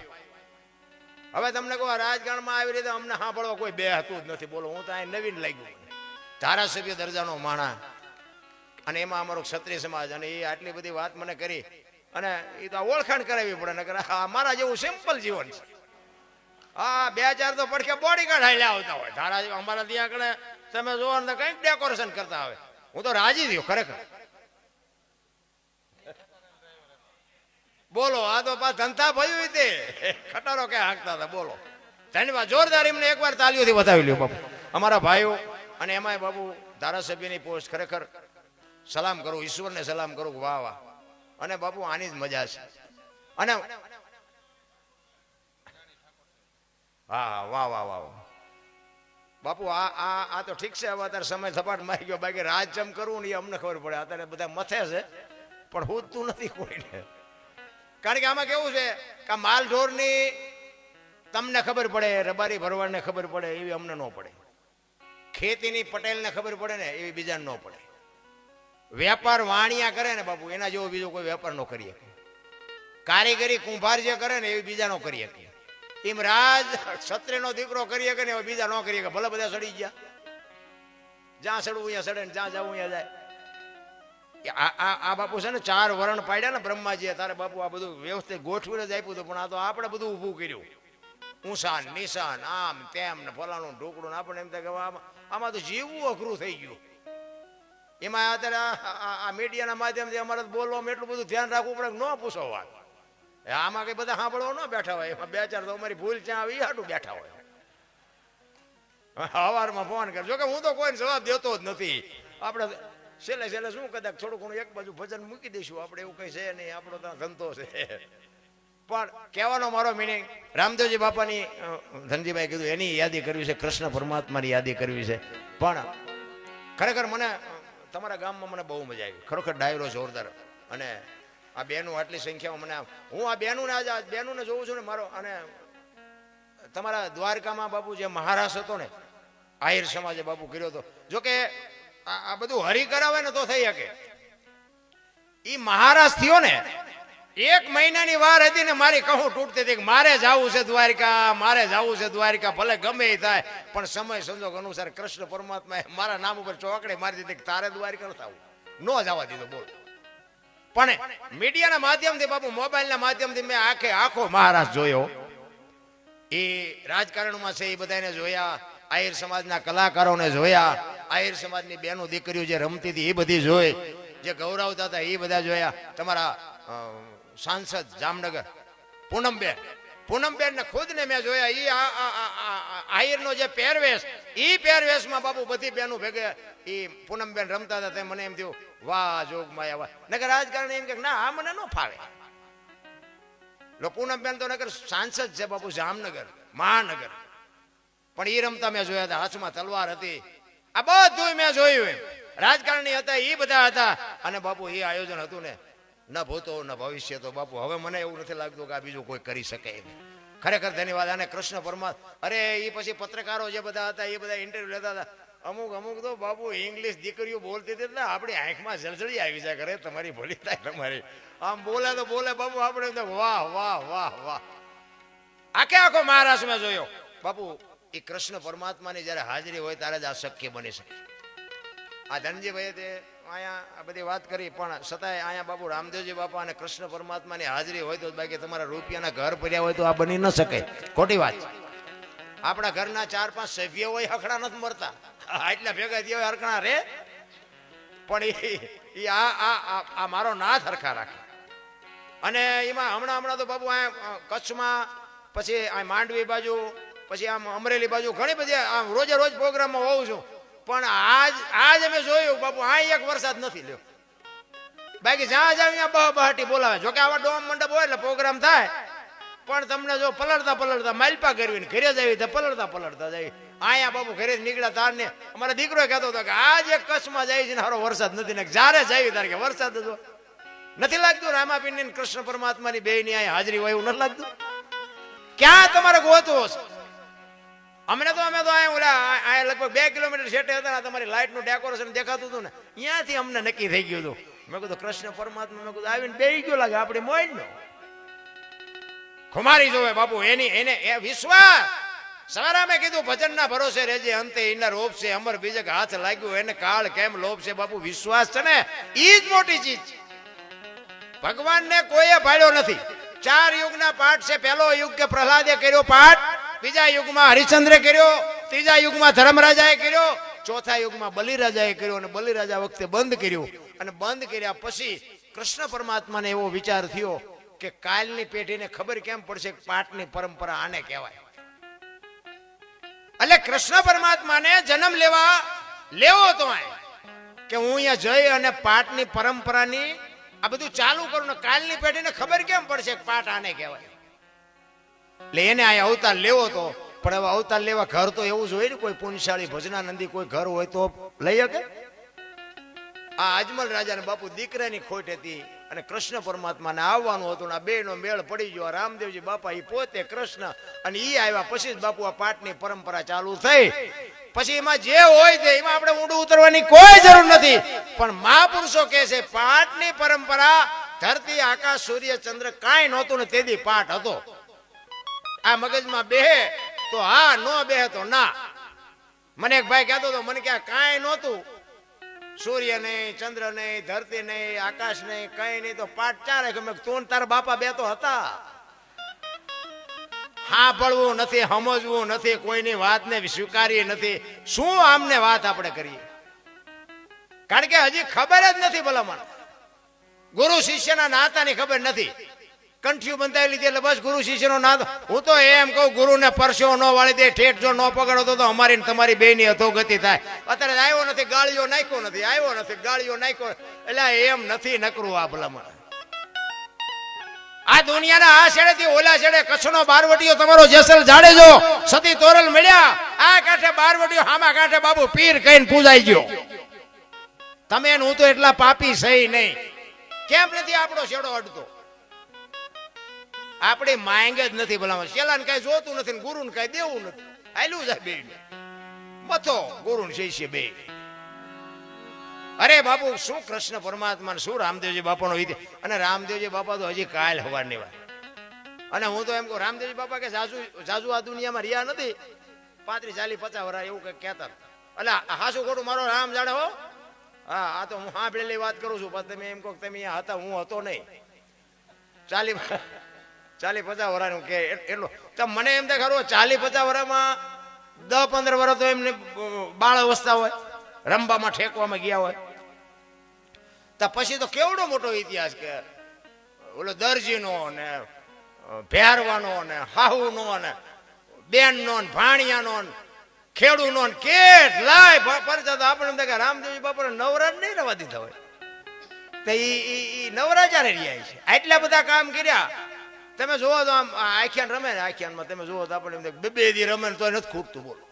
હવે તમને કહો રાજકારણમાં આવી રીતે અમને સાંભળવા કોઈ બે હતું જ નથી. બોલો, હું તો અહીં નવીન લાગ્યું. ધારાસભ્ય દરજાનો માણા અને એમાં અમારો ક્ષત્રિય સમાજ, અને એ આટલી બધી વાત મને કરી અને એ તો ઓળખાણ કરાવવી પડે. નકર મારા જેવું સિમ્પલ જીવન છે. હા 2-4 તો પડખે બોડીગાર્ડ હાલ્યા આવતા હોય. ધારા અમારા ત્યાં આગળ તમે જોવો ને કંઈક ડેકોરેશન કરતા આવે. હું તો રાજી થયો ખરેખર. બોલો, આ તો પાછ ધંધા ભયું તે ખટારો કે હાંકતા હતા. બોલો, ધન્યવાદ. જોરદાર એમને એકવાર તાલીઓથી બતાવી લ્યો બાપુ, અમારા ભાઈઓ. અને એમાંય બાપુ ધારાસભ્યની પોસ્ટ ખરેખર સલામ કરું, ઈશ્વરને સલામ કરું, વાહ વાહ. અને બાપુ આની જ મજા છે. અને હા વાહ વાહ વાહ બાપુ, આ તો ઠીક છે. હવે અત્યારે સમય સપાટ મારી ગયો. બાકી રાજચમ કરવું ને એ અમને ખબર પડે. અત્યારે બધા મથે છે પણ હોતું નથી કોઈને. કારણ કે આમાં કેવું છે કે માલ ઢોરની તમને ખબર પડે, રબારી ભરવાડને ખબર પડે એવી અમને ન પડે. ખેતીની પટેલને ખબર પડે ને એવી બીજાને ન પડે. વેપાર વાણિયા કરે ને બાપુ, એના જેવો બીજો કોઈ વેપાર ન કરી શકે. કારીગરી કુંભાર જે કરે ને એવી બીજા ન કરી શકે. એમ રાજ ક્ષત્રિયનો દીકરો કરીએ કે નહીં, બીજા ન કરીએ કે ભલે બધા સડી ગયા, જ્યાં સડવું અહીંયા સડે ને જ્યાં જવું અહીંયા જાય. આ બાપુ છે ને 4 વરણ પાડ્યા ને બ્રહ્માજીએ, તારે બાપુ આ બધું વ્યવસ્થિત ગોઠવીને જ આપ્યું હતું, પણ આ તો આપણે બધું ઊભું કર્યું, ઊંસાન નિશાન આમ તેમ ને ફલાણું ઢોકળું. આપણે એમ થાય કે આમાં તો જીવવું અઘરું થઈ ગયું. એમાં અત્યારે આ મીડિયાના માધ્યમથી અમારે બોલવામાં એટલું બધું ધ્યાન રાખવું પડે, ન પૂછો વાત. આમાં કઈ બધા સાંભળવા ન બેઠા હોય, એમાં 2-4 તો અમારી ભૂલ ત્યાં આવી હાટું બેઠા હોય. સવારમાં ફોન કર, જોકે હું તો કોઈને જવાબ દેતો જ નથી. આપણે છેલ્લે શું કદાચ થોડું ઘણું એક બાજુ ભજન મૂકી દઈશું, આપણે એવું કઈ છે નહીં, આપણો ત્યાં ધંધો છે. પણ કહેવાનો મારો મિનિંગ, રામદેવજી બાપાની ધનજીભાઈ કીધું એની યાદી કરવી છે, કૃષ્ણ પરમાત્માની યાદી કરવી છે. પણ ખરેખર મને તમારા ગામમાં મને બહુ મજા આવી, ખરેખર ડાયરો જોરદાર. અને આ બહેનો આટલી સંખ્યામાં મને, હું આ બહેનોને જોઉં છું ને મારો. અને તમારા દ્વારકામાં બાપુ જે મહારાજ હતો ને, આહિર સમાજે બાપુ કર્યો હતો. જોકે આ બધું હરી કરાવે ને તો થઈ શકે. એ મહારાજ થયો ને 1 મહિનાની વાર હતી ને, મારી કહું તૂટતી હતી કે મારે જવું છે દ્વારકા, મારે જવું છે દ્વારકા, ભલે ગમે એ થાય. પણ સમય સંજોગ અનુસાર કૃષ્ણ પરમાત્માએ મારા નામ ઉપર ચોકડે મારી દીધી કે તારે દ્વારકા ન થવું, ન જવા દીધો. બોલ. પણ મીડિયાના માધ્યમથી બાપુ, મોબાઈલના માધ્યમથી મેં આખો મહારાજ જોયો. એ રાજકારણમાં છે એ બધાને જોયા, આહિર સમાજના કલાકારોને જોયા, આહિર સમાજની બેનો દીકરીઓ જે રમતી હતી એ બધી જોઈ, જે ગૌરવતા હતા એ બધા જોયા. તમારા સાંસદ જામનગર પૂનમબેન ને ખુદ ને મેં જોયા. એ આહિરનો જે પહેરવેશ, એ પહેરવેશમાં બાપુ બધી બહેનો ભેગે એ પૂનમબેન રમતા હતા. તે મને એમ થયું વાહ જોગમાયા વાહ. નગર રાજકારણ એમ કે ના આ મને ન ફાવે. પૂનમબેન તો નગર સાંસદ છે બાપુ, જામનગર મહાનગર. પણ એ રમતા મેં જોયા હતા, હાથમાં તલવાર હતી. આ બધું મેં જોયું. રાજકારણી હતા એ બધા હતા. અને બાપુ એ આયોજન હતું ને, ન ભૂતો ન ભવિષ્ય તો બાપુ હવે મને એવું નથી લાગતું કે આ બીજું કોઈ કરી શકે. ખરેખર ધન્યવાદ. અને કૃષ્ણ પરમાત્મા, અરે એ પછી પત્રકારો જે બધા હતા એ બધા ઇન્ટરવ્યુ લેતા હતા. અમુક તો બાપુ ઇંગ્લિશ દીકરીઓ બોલતી હતી ને આપણી આંખમાં જળજળી આવી જાય. કરે તમારી ભૂલી થાય, તમારી આમ બોલે તો બોલે બાપુ, આપણે વાહ વાહ વાહ વાહ. આખો મહારાષ્ટ્રમાં જોયો બાપુ. એ કૃષ્ણ પરમાત્માની જયારે હાજરી હોય ત્યારે જ આ શક્ય બની શકે. આ ધનજીભાઈએ તે અહીંયા આ બધી વાત કરી, પણ છતાંય અહીંયા બાપુ રામદેવજી બાપા અને કૃષ્ણ પરમાત્માની હાજરી હોય તો બાકી તમારા રૂપિયાના ઘર ભર્યા હોય તો આ બની ન શકે. ખોટી વાત. આપણા ઘરના 4-5 સભ્યો હોય હખડા નથી મરતા, એટલા ભેગા થયા હોય હરખણા રે. પણ એ આ મારો નાથ હરખા રાખે. અને એમાં હમણાં તો બાપુ અહીંયા કચ્છમાં, પછી આ માંડવી બાજુ, પછી આમ અમરેલી બાજુ ઘણી બધી આમ રોજે રોજ પ્રોગ્રામમાં હોઉં છું. પણ આજ અમે જોયું બાપુ આ એક વરસાદ નથી લ્યો. બાકી જ્યાં જાવ ત્યાં બહાટી બોલાવે. જોકે આવા ડોમ મંડપ હોય એટલે પ્રોગ્રામ થાય, પણ તમને જો પલળતા માલપા કરવી ઘરે જવી તો પલળતા જાય. અહીંયા બાપુ ઘરે નીકળ્યા તાર ને અમારા દીકરો કહેતો હતો કે આજ એક કચ્છમાં જાય છે ને હારો વરસાદ નથી ને, જ્યારે જાય તારે કે વરસાદ જો નથી લાગતું. રામાપીર ની કૃષ્ણ પરમાત્માની બે ની અહીંયા હાજરી હોય એવું નથી લાગતું. ક્યાં તમારે ગોતવો છે? અમે તો અહીંયા લગભગ 2 કિલોમીટર સેટે હતા. તમારી લાઇટ નું ડેકોરેશન દેખાતું હતું ને, ત્યાંથી અમને નક્કી થઈ ગયું હતું. મેં કીધું કૃષ્ણ પરમાત્મા, મેં કીધું આવીને બેસી ગયો લાગે આપણી મોજ નો ખુમારી જોવે બાપુ. એને વિશ્વાસ. સવારે મેં કીધું ભજન ના ભરોસે રહેજે, અંતે એના રોપ છે અમર બીજક હાથ લાગ્યું એને કાળ કેમ લોભ છે. બાપુ વિશ્વાસ છે ને ઈ જ મોટી ચીજ. ભગવાનને કોઈએ ભાળ્યો નથી. 4 યુગના પાઠ છે. પહેલો યુગ કે પ્રહલાદે કર્યો પાઠ, બીજા યુગમાં હરિશ્ચંદ્રે કર્યો, ત્રીજા યુગમાં ધર્મરાજાએ કર્યો, ચોથા યુગમાં બલિરાજાએ કર્યો. અને બલિરાજા વખતે બંધ કર્યું. અને બંધ કર્યા પછી કૃષ્ણ પરમાત્માને એવો વિચાર થયો કે કાલની પેઢીને ખબર કેમ પડશે કે પાઠની પરંપરા આને કહેવાય. એટલે કૃષ્ણ પરમાત્માને જન્મ લેવો તો કે હું અહીંયા જઈ અને પાઠની પરંપરાની આ બધું ચાલુ કરું ને કાલની પેઢીને ખબર કેમ પડશે કે પાઠ આને કહેવાય. એટલે એને આ અવતાર લેવો તો. પણ હવે અવતાર લેવા ઘર તો એવું જ હોય ને, કોઈ પુણ્યશાળી ભજનાનંદી કોઈ ઘર હોય તો લઈ શકે. આ અજમલ રાજાને બાપુ દીકરાની ખોટ હતી અને કૃષ્ણ પરમાત્માને આવવાનું હતું. આ બેનો મેળ પડી ગયો. રામદેવજી બાપા એ પોતે કૃષ્ણ અને ઈ આવ્યા પછી જ બાપુ આ પાઠની પરંપરા ચાલુ થઈ. પછી એમાં જે હોય તે એમાં આપણે ઊંડું ઉતરવાની કોઈ જરૂર નથી. પણ મહાપુરુષો કહે છે પાઠની પરંપરા ધરતી આકાશ સૂર્ય ચંદ્ર કાંઈ નહોતું ને તેથી પાઠ હતો. આ મગજમાં બેહે તો હા, નો બેહે તો ના. મને એક ભાઈ કહેતો હતો, મને ક્યાં કાંઈ નહોતું, સૂર્ય નહીં, ચંદ્ર નહીં, ધરતી નહીં, આકાશ નહીં, કઈ નહીં, તો પાઠ ચારે ગમે. તું તારા બાપા બે તો હતા. હા, પડવું નથી, સમજવું નથી, કોઈની વાતને સ્વીકારી નથી. શું આમને વાત આપણે કરીએ? કારણ કે હજી ખબર જ નથી ભલામણ. ગુરુ શિષ્યના નાતાની ખબર નથી. કંઠિયું બંધાઈ લીધી એટલે બસ ગુરુ શિષ્યનો નાતો. હું તો એમ કહું, ગુરુને પરસ્યો ન વાળી દે, ઠેઠ જો ન પકડો તો અમારી ને તમારી બેની અધોગતિ થાય. અત્યારે આવ્યો નથી, ગાળીઓ નાખ્યો નથી, આવ્યો નથી, ગાળીઓ નાખ્યો. એટલે એમ નથી નકરું આ ભલામણ. આ દુનિયાના આ છેડેથી ઓલા છેડે કચ્છનો બારવટીયો તમારો જેસલ જાડેજો સતી તોરલ મળ્યા. આ કાંઠે બારવટીયો, હામા કાંઠે બાબુ પીર કહીને પૂજાઈ ગયો. તમે હું તો એટલા પાપી સહી નહીં. કેમ નથી આપણો છેડો અડતો? આપણી માંગ જ નથી ભલામાં. શેલાને કઈ જોતું નથી, ગુરુને કઈ દેવું નથી. હાલ્યું જાય બે મથો ગુરુ શિષ્ય બે. અરે બાપુ, શું કૃષ્ણ પરમાત્મા, શું રામદેવજી બાપાનો વિધિ. અને રામદેવજી બાપા તો હજી કાલ હવારની વાત. અને હું તો એમ કહું, રામદેવજી બાપા કે જાજુ આ દુનિયામાં રહ્યા નથી, 35, 40, 50 વર્ષ એવું કઈ કહેતા. એટલે હાસુ ખોટું મારો રામ જાણે હો. હા, આ તો હું સાંભળેલી વાત કરું છું. પણ તમે એમ કહો તમે અહીંયા હતા, હું હતો નહીં. 40, 50 વર્ષનું કે એટલું તો મને એમ થાય ખરું. 40, 50 વર્ષમાં 10, 15 વર્ષ તો એમને બાળ અવસ્થા હોય, રમવામાં ઠેકવામાં ગયા હોય. તો પછી તો કેવડો મોટો ઇતિહાસ કે ઓલો દરજીનો ને ભેરવાનો ને હાહુનો ને બેનનો ને ભાણિયાનો ને ખેડૂનો ને કેટલાય પરચા. તો આપણે કે રામદેવજી બાપા નવરાજ નહીં રવા દીધા હોય તો ઈ નવરાજારે રહ્યા છે. આટલા બધા કામ કર્યા. તમે જોવો તો આમ આખ્યાન રમે ને, આખ્યાનમાં તમે જોવો તો આપણે બે દી રમે ને તો નથી ખૂટતું. બોલો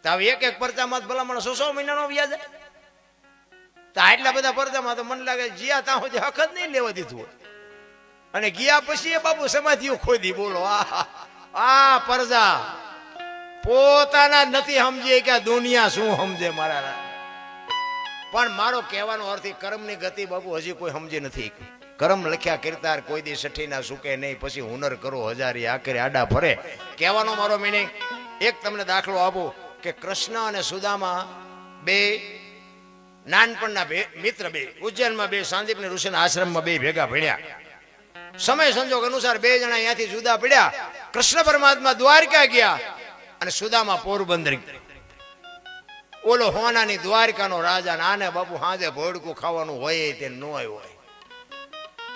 તો હવે એક પરચામાં ભલામણ 100 મહિનાનો વ્યાજ. તો આટલા બધા પરચામાં તો મને લાગે જ્યાં ત્યાં સુધી હક જ નહીં લેવા દીધું હોય. અને ગયા પછી એ બાબુ સમાધિઓ ખોદી. બોલો આ પરજા પોતાના જ નથી સમજે કે આ દુનિયા શું સમજે મારા. પણ મારો કહેવાનો અર્થ કર્મની ગતિ બાબુ હજી કોઈ સમજી નથી. કર્મ લખ્યા કિરતાર કોઈ દી સઠી ના સુકે નહીં, પછી હુનર કરો હજારી આખરે આડા ફરે. કહેવાનો મારો મિનિંગ એક તમને દાખલો આપું કે કૃષ્ણ અને સુદામા બે નાનપણના મિત્ર, બે ઉજ્જૈનમાં, બે સાંદીપની ઋષિના આશ્રમમાં બે ભેગા ભણ્યા. સમય સંજોગ અનુસાર બે જણા અહીંયાથી જુદા પડ્યા. કૃષ્ણ પરમાત્મા દ્વારકા ગયા અને સુદામા પોરબંદર. ઓલો હોનાની દ્વારકાનો રાજા, આને બાપુ હાજે ભોડકું ખાવાનું હોય તે ન હોય.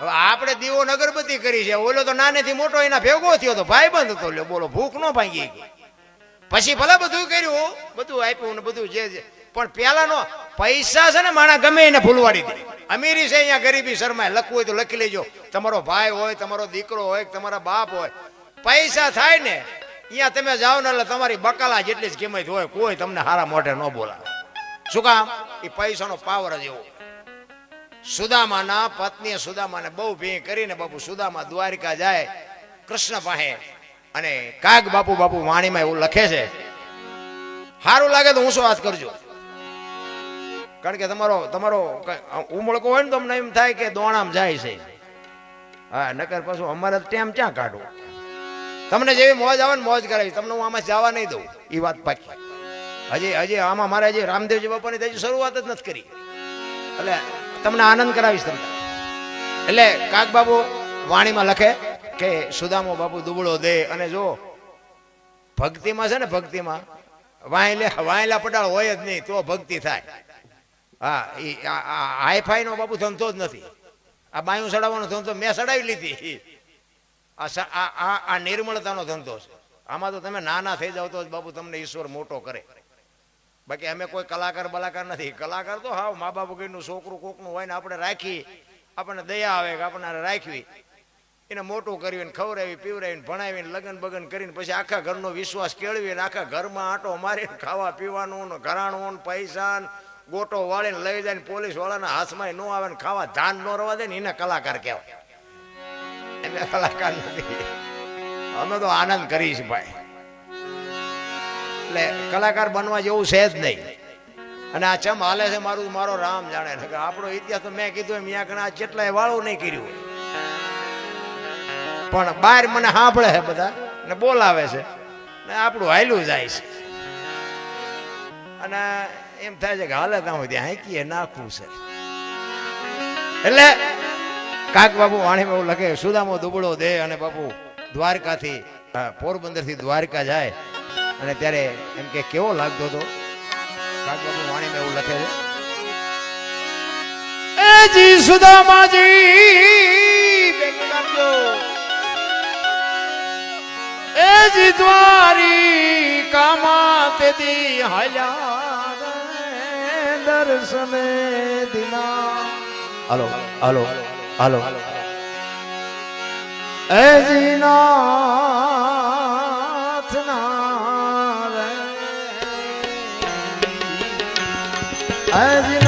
હવે આપણે દીવો અગરબત્તી કરી છે, ઓલો તો નાનેથી મોટો એના ભેગો થયો તો ભાઈબંધ હતો. લ્યો બોલો, ભૂખ ન ભાંગી ગઈ. પછી ભલે બધું કર્યું, બધું આપ્યું ને બધું જે પણ પેલાનો પૈસા છે ને માણા ગમે એને ભૂલવાડી દે. અમીરી છે અહીંયા ગરીબી શરમાય. લખવું હોય તો લખી લેજો. તમારો ભાઈ હોય, તમારો દીકરો હોય, તમારા બાપ હોય, પૈસા થાય ને અહીંયા તમે જાઓ ને એટલે તમારી બકાલા જેટલી જ કિંમત હોય. કોઈ તમને હારા મોઢે ન બોલાવે. શું કામ? એ પૈસાનો પાવર જ એવો. સુદામાના પત્નીએ સુદામાને બહુ ભેં કરીને બાપુ સુદામા દ્વારિકા જાય કૃષ્ણ પાસે. અને કાગ બાપુ વાણીમાં એવું લખે છે, સારું લાગે તો હું શું વાત કરજો. કારણ કે તમારો ઉમળકો હોય ને તો અમને એમ થાય કે દોણામ જાય છે. હા, નકર પાછું અમારે ટેમ ક્યાં કાઢવું. તમને જેવી મોજ આવે ને મોજ કરાવી. તમને હું આમાં જવા નહીં દઉં, એ વાત પાકી. હજી આમાં મારે હજી રામદેવજી બાપાની હજી શરૂઆત જ નથી કરી. એટલે તમને આનંદ કરાવીશ તમને. એટલે કાગ બાપુ વાણીમાં લખે કે સુદામો બાપુ દુબળો દે. અને જો ભક્તિમાં છે ને, ભક્તિમાં વાયલા પડાળ હોય જ નહીં તો ભક્તિ થાય. હા, એ હાઈફાઈ નો બાપુ ધંધો જ નથી. આ બાયું ચડાવવાનો ધંધો મેં ચડાવી લીધી. આ નિર્મળતાનો ધંધો છે. આમાં તો તમે નાના થઈ જાવ તો બાપુ તમને ઈશ્વર મોટો કરે. બાકી અમે કોઈ કલાકાર બલાકાર નથી. કલાકાર તો હાવ મા બાપ વગરનું છોકરું કોકનું હોય ને આપણે રાખી, આપણને દયા આવે કે આપણને રાખવી, એને મોટું કરવીને ખવડાવી પીવડાવીને ભણાવીને લગ્ન બગન કરીને પછી આખા ઘરનો વિશ્વાસ કેળવીને આખા ઘરમાં આંટો મારીને ખાવા પીવાનું ને ઘરાણું પૈસા ગોટો વાળીને લઈ જાય ને પોલીસ વાળાના હાથમાં ન આવે ને ખાવા ધાન ન રવા દે ને એને કલાકાર કહેવાય. એને કલાકાર નથી. અમે તો આનંદ કરીશ ભાઈ. એટલે કલાકાર બનવા જેવું છે જ નહીં. અને આ ચમ હાલે છે મારો રામ જાણે. આપણો ઇતિહાસ તો મેં કીધું એમ અહીંયા ઘણા જેટલાય વાળું નહીં કર્યું, પણ બહાર મને સાંભળે છે બધા. ને બોલાવે છે ને આપણું હાયલું જાય છે અને એમ થાય છે કે હાલે ત્યાં ત્યાં હાંકીએ નાખવું છે. એટલે કાક બાપુ વાણીમાં એવું લખે સુદામો દુબળો દે અને બાપુ દ્વારકાથી પોરબંદર થી દ્વારકા જાય અને ત્યારે એમ કે કેવો લાગતો હતો. કાક બાપુ વાણીમાં એવું લખે છે એ જી સુદામાજી એ જી દ્વારિકામાં તે દી હાલ્યા દર્શને દિના. હાલો હાલો હાલો એ જી નાથ ના રે એ જી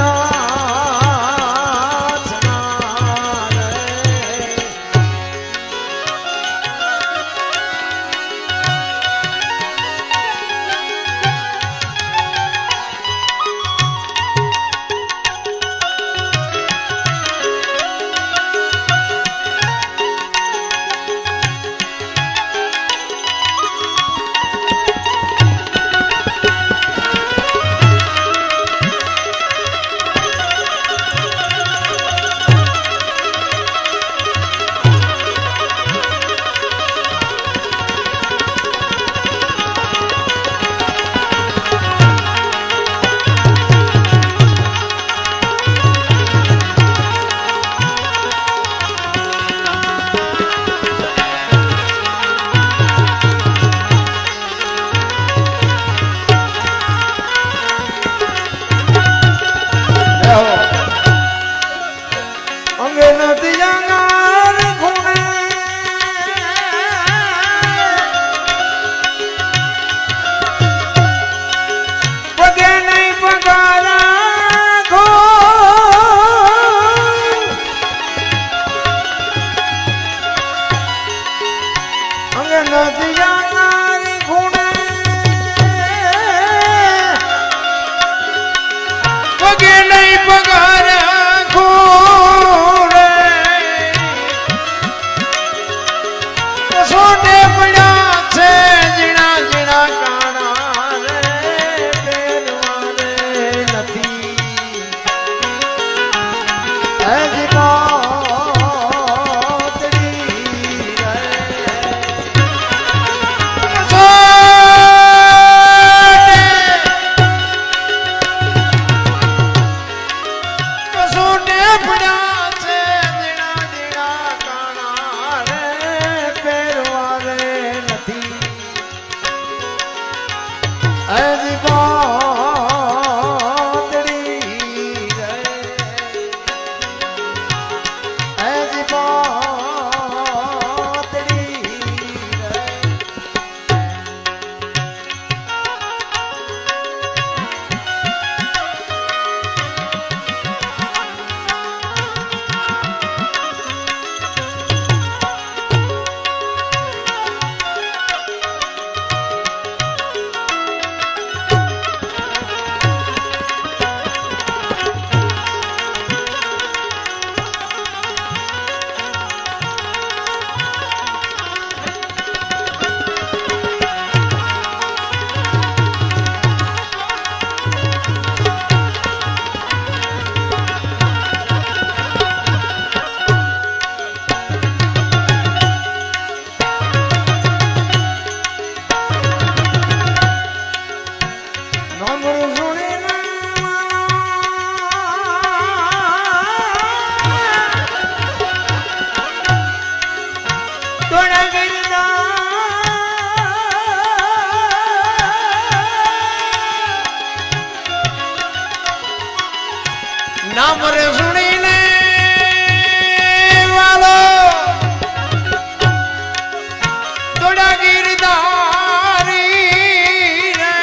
નામ રે સુણીને વાલો દોડા ગીરધારી રે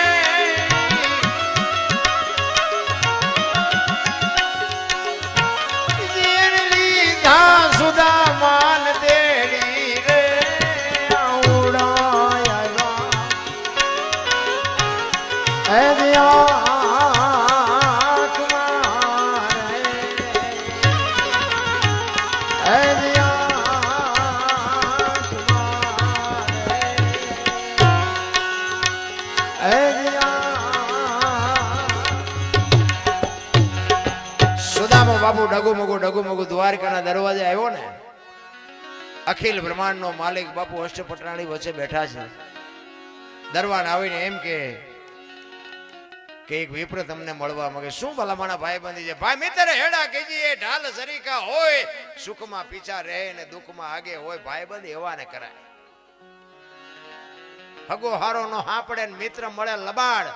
જીણ લીધા સુદા માન દેડી રે આવડાયા એ દિયા બાપુ ડગુમગુ દ્વારકાના દરવાજે આવ્યો ને, અખિલ બ્રહ્માંડનો માલિક બાપુ અષ્ટપટરાણી વચ્ચે બેઠા છે. દરવાન આવીને એમ કે એક વિપ્ર તમને મળવા માંગે. શું ભલામણા ભાઈ બંધી છે? ભાઈ મિત્ર હેડા કેજી ઢાલ સરીકા હોય, સુખમાં પીછા રહે ને દુઃખમાં આગે હોય. ભાઈ બંધ એવા ને કરાય. હગો હારો નો હાપડે ને મિત્ર મળે લબાડ,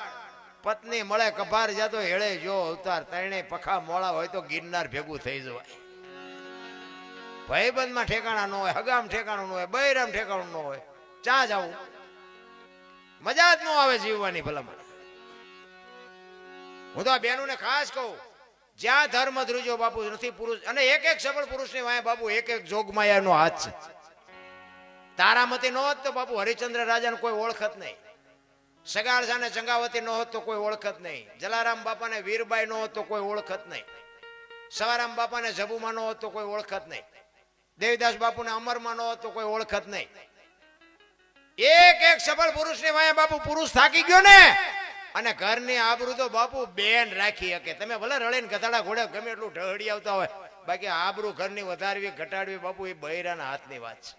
પત્ની મળે કભાર જાતો હેળે જો અવતાર. તરણે પખા મોળા હોય તો ગિરનાર ભેગું થઈ જવાય. ભાઈબંધમાં ઠેકાણા ન હોય, હગામ ઠેકાણું ન હોય, બૈરામ ઠેકાણું ન હોય. ચા જાવું મજા જ ન આવે જીવવાની ભલામણ. હું તો આ બેનું ને ખાસ કહું, જ્યાં ધર્મ ધ્રુજો બાપુ નથી પુરુષ, અને એક એક સફળ પુરુષની વાય બાપુ એક એક જોગમાયાનો હાથ છે. તારામતી ન હોત તો બાપુ હરિચંદ્ર રાજાને કોઈ ઓળખત નહીં. સગાળસા ને ચંગાવતી ન હોત તો કોઈ ઓળખત નહીં. જલારામ બાપાને વીરબાઈ ન હોત તો કોઈ ઓળખત નહીં. સવારામ બાપાને જબુમાં ન હોત તો કોઈ ઓળખત નહીં. દેવીદાસ બાપુને અમરમાં ન હોત તો કોઈ ઓળખત નહીં. એક એક સફળ પુરુષની વાય બાપુ પુરુષ થાકી ગયો ને, અને ઘરની આબરૂ તો બાપુ બેન રાખી શકે. તમે ભલે રળીને ગધાડા ઘોડે ગમે એટલું ઢહડી આવતા હોય, બાકી આબરૂ ઘરની વધારવી ઘટાડવી બાપુ એ બૈરાના હાથની વાત છે.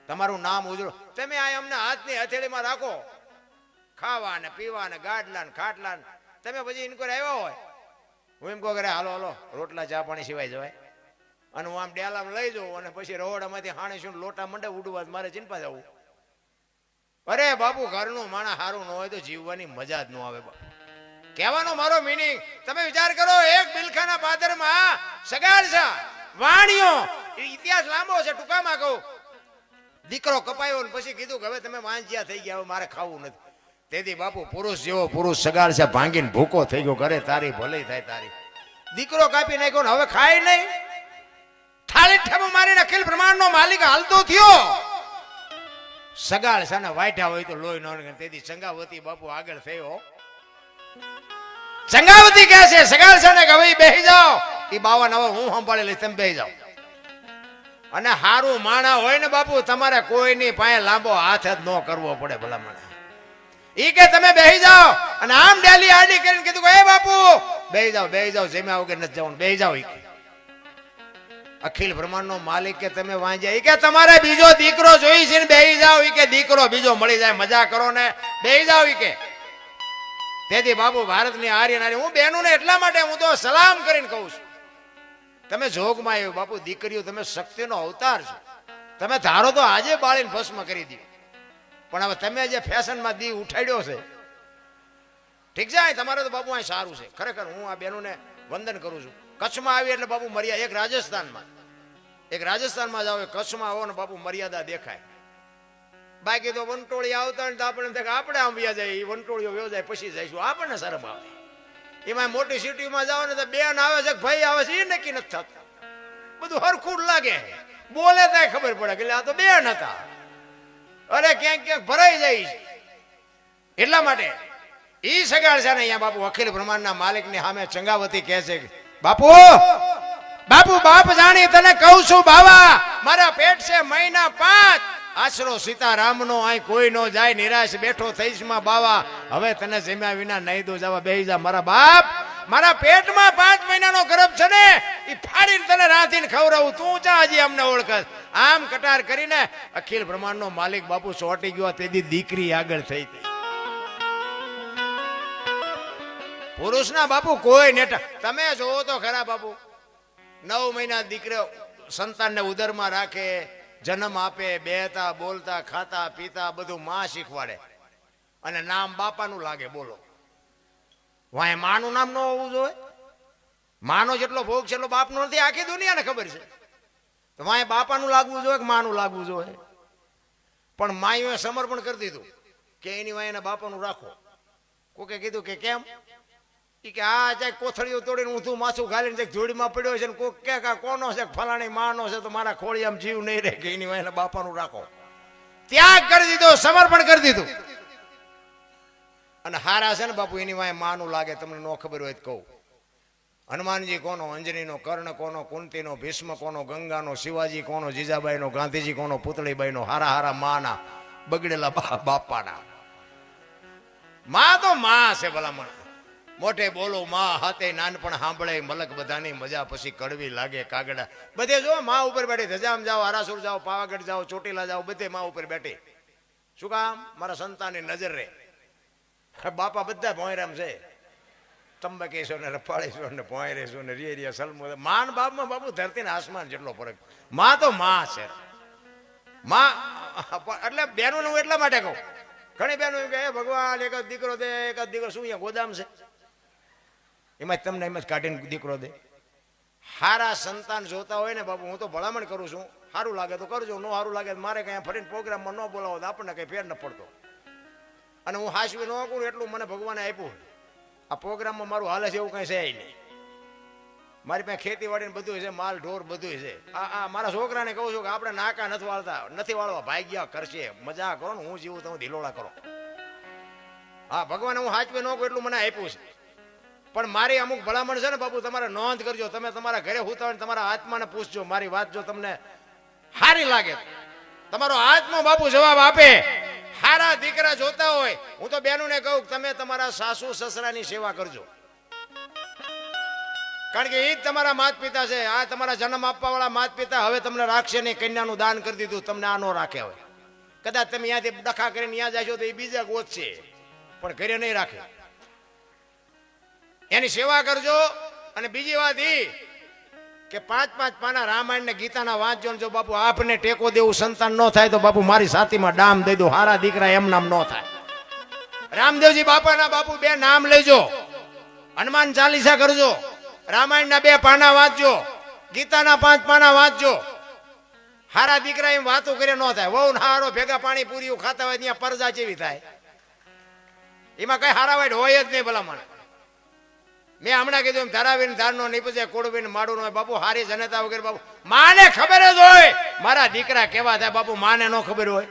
તમારું નામ ઉજળો તમે આ અમને હાથની હથેળીમાં રાખો. ખાવા ને પીવા ને ગાડલા ને ખાટલા, તમે પછી ઇનકોર આવ્યા હોય, હું એમ કહું કે હાલો હાલો રોટલા ચા પાણી સિવાય જવાય, અને હું આમ ડેલામાં લઈ જાઉં, અને પછી રહોડામાંથી હાણે શું લોટા મંડે ઉડવા, મારે ચિંતા જવું. અરે બાપુ ઘરનું માણા સારું ન હોય તો જીવવાની મજા જ ન આવે. બાપુ કહેવાનો મારો મિનિંગ તમે વિચાર કરો, એક બિલખાના પાદરમાં સગાડસા વાણીઓ, ઇતિહાસ લાંબો છે, ટૂંકામાં કહું. દીકરો કપાયો ને પછી કીધું કે હવે તમે વાંજ્યા થઈ ગયા, હવે મારે ખાવું નથી. તેથી બાપુ પુરુષ જેવો પુરુષ સગાડસા ભાંગીને ભૂકો થઈ ગયો, ઘરે તારી ભલે થાય તારી. દીકરો કાપી નાખ્યો ને હવે ખાય નહીં. થાળી ઠેબો મારીને અખિલ બ્રહ્માંડનો માલિક હાલતો થયો. સગાડસાને વાઢ્યા હોય તો લોહી ન. તેથી ચંગાવતી બાપુ આગળ થયો. ચંગાવતી કહે છે સગાડસાને કે હવે બેહી જાઓ. એ બાવા હવે હું સંભાળી લઈશ, તમે બેહી જાઓ. અને હારું માણા હોય ને બાપુ, તમારે કોઈની પાસે લાંબો હાથ જ ન કરવો પડે ભલામણ. ઈ કે તમે બેહી જાઓ, અને આમ ડેલી આડી કરીને કીધું કે એ બાપુ બેહી જાઓ, જમ્યા વગર નથી જવાનું, બેહી જાઓ. અખિલ બ્રહ્માંડનો માલિક કે તમે વાંજ્યા. કે તમારે બીજો દીકરો જોઈ છે ને બેહી જાઓ. કે દીકરો બીજો મળી જાય મજા કરો ને બેહી જાઓ. કે તેથી બાપુ ભારતની આર્ય નારી, હું બહેનો ને એટલા માટે હું તો સલામ કરીને કહું છું, તમે જોગમાં આવ્યો બાપુ, દીકરીઓ તમે શક્તિનો અવતાર છો. તમે ધારો તો આજે બાળીને ભસ્મ કરી દો, પણ હવે તમે જે ફેશનમાં દી ઉઠાડ્યો છે, ઠીક છે, તમારે તો બાપુ અહીં સારું છે. ખરેખર હું આ બહેનોને વંદન કરું છું. કચ્છમાં આવી એટલે બાપુ મર્યાદા, એક રાજસ્થાનમાં જાઓ, કચ્છમાં આવો ને બાપુ મર્યાદા દેખાય. બાકી તો વંટોળી આવતા ને આપણે આપણે આમ વ્યા જાય, વંટોળીઓ વ્યો જાય પછી જઈશું, આપણને શરમ આવે. એમાં મોટી સિટીમાં જાઓ ને તો બેન આવે છે ભાઈ આવે છે એ નક્કી નથી થતું. બધું હરખું લાગે, બોલે ત્યાં ખબર પડે કે આ તો બેન હતા. અરે ક્યાંક ક્યાંક ભરાઈ જાય. એટલા માટે ઈ સગાડશે ને અહીંયા બાપુ અખિલ બ્રહ્માંડના માલિકની સામે ચંગાવતી કહે છે, બાપુ બાપ જાણી તને કહું છું બાવા, મારા પેટ છે મહિના 5, આશરો સીતારામનો અહીં કોઈ નો જાય, નિરાશ બેઠો થઈશ માં બાવા, હવે તને જમ્યા વિના નહીં દો જવા, બેહી જા મારા બાપ. મારા પેટમાં 5 મહિનાનો ગર્ભ છે ને, એ ફાડીને તને રાંધીને ખવડાવું, તું ચા હજી અમને ઓળખસ. આમ કટાર કરીને અખિલ બ્રહ્માંડનો માલિક બાપુ ચોટી ગયો. તેથી દીકરી આગળ થઈ હતી. પુરુષના બાપુ કોઈ નેટા તમે જોવો તો ખરા બાપુ, 9 મહિના દીકરો સંતાનને ઉદરમાં રાખે, જન્મ આપે, બેહતા બોલતા ખાતા પીતા બધું માં શીખવાડે, અને નામ બાપાનું લાગે. બોલો વાય માનું નામ ન હોવું જોઈએ? માનો જેટલો ભોગ છે એટલો બાપનો નથી, આખી દુનિયાને ખબર છે. તો વાય બાપાનું લાગવું જોઈએ કે માનું લાગવું જોઈએ? પણ માયુએ સમર્પણ કરી દીધું કે એની વાય એના બાપાનું રાખો. કોકે કીધું કે કેમ? કે આ જાય કોથળીઓ તોડીને ઊંધું માથું ઘાલીને જોડીમાં પડ્યો છે ને કોક કે કોનો છે, ફલાણી માનો છે, તો મારા ખોળિયામાં જીવ નહીં રહે, કે એની વાય બાપાનું રાખો. ત્યાગ કરી દીધો, સમર્પણ કરી દીધું. અને હારા છે ને બાપુ એની વાય માનું લાગે. તમને ન ખબર હોય તો કહું, હનુમાનજી કોનો, અંજનીનો, કર્ણ કોનો, કુંતીનો, ભીષ્મ કોનો, ગંગાનો, શિવાજી કોનો, જીજાબાઈનો, ગાંધીજી કોનો, પુતળીબાઈનો, હારા માના, બગડેલા બાપાના. માં તો માં છે ભલામણ. મોઢે બોલો માં હાથે નાનપણ સાંભળે મલક બધાની મજા પછી કડવી લાગે કાગડા. બધે જો માં ઉપર બેઠી, ધજામ જાઓ, આરાસુર જાઓ, પાવાગઢ જાઓ, ચોટીલા જાઓ, બધે માં ઉપર બેઠી. શું કામ? મારા સંતાનની નજર રે. બાપા બધા ભોંયરામ છે, તંબાકેશ્વર ને રફાળેશ્વર ને ભોંયરેશ્વર ને રિયરિયા સલમો. માન બાપમાં બાપુ ધરતી ને આસમાન જેટલો ફરક. માં તો માં છે. માં એટલે બેનું હું એટલા માટે કહું, ઘણી બહેનો એમ કે ભગવાન એક જ દીકરો દે, એક જ દીકરો. શું અહીંયા ગોદામ છે? એમાં તમને એમ જ કાઢીને દીકરો દે. હારા સંતાન જોતા હોય ને બાપુ, હું તો ભલામણ કરું છું, સારું લાગે તો કરજો, ન સારું લાગે મારે કઈ ફરીને પ્રોગ્રામમાં ન બોલાવો તો આપણને કઈ ફેર ન પડતો. અને હું હાસવી ન કરું એટલું મને ભગવાને આપ્યું. આ પ્રોગ્રામમાં મારું હાલે છે એવું કઈ છે નહીં. મારી પાસે ખેતીવાડી ને બધું છે, માલ ઢોર બધું છે. આ મારા છોકરાને કહું છું કે આપણે નાકા નથી વાળવા, ભાગ્યા કરશે, મજા કરો ને, હું જીવું તમે ઢીલોડા કરો. હા, ભગવાને હું હાચવે ન કરું એટલું મને આપ્યું છે. પણ મારી અમુક ભલામણ છે ને બાપુ, તમારે નોંધ કરજો. તમે તમારા ઘરે હુતા હોય તમારા આત્માને પૂછજો. મારી વાત જો તમને સારી લાગે, તમારો આત્મા બાપુ જવાબ આપે. સારા દીકરા જોતા હોય, હું તો બહેનોને કહું તમે તમારા સાસુ સસરાની સેવા કરજો, કારણ કે એ જ તમારા માતા પિતા છે. આ તમારા જન્મ આપવા વાળા માતા પિતા હવે તમને રાખશે નહીં. કન્યાનું દાન કરી દીધું, તમને આ ન રાખે. હવે કદાચ તમે અહીંયાથી ડખા કરીને ત્યાં જશો તો એ બીજા ગોતશે, પણ ઘરે નહીં રાખે. એની સેવા કરજો. અને બીજી વાત એ કે 5-5 પાના રામાયણ ને ગીતાના વાંચજો. જો બાપુ આપને ટેકો દેવું સંતાન ન થાય તો બાપુ મારી સાતીમાં ડામ દઈ દો. હારા દીકરા એમ નામ ન થાય. રામદેવજી બાપાના બાપુ 2 નામ લેજો, હનુમાન ચાલીસા કરજો, રામાયણના 2 પાના વાંચજો, ગીતાના 5 પાના વાંચજો. હારા દીકરા એમ વાતો કરે ન થાય. વહુ હારો ભેગા પાણી પૂરી ખાતા હોય ત્યાં પરજા જેવી થાય. એમાં કઈ હારા વાઈટ હોય જ નહીં ભલામણ. મેં હમણાં કીધું એમ ધરાવીને ધારનો નીપજે, કોડવીને માડું ન હોય. બાપુ હારી જનતા વગેરે બાપુ માને ખબર જ હોય મારા દીકરા કેવા થાય. બાપુ માને ન ખબર હોય.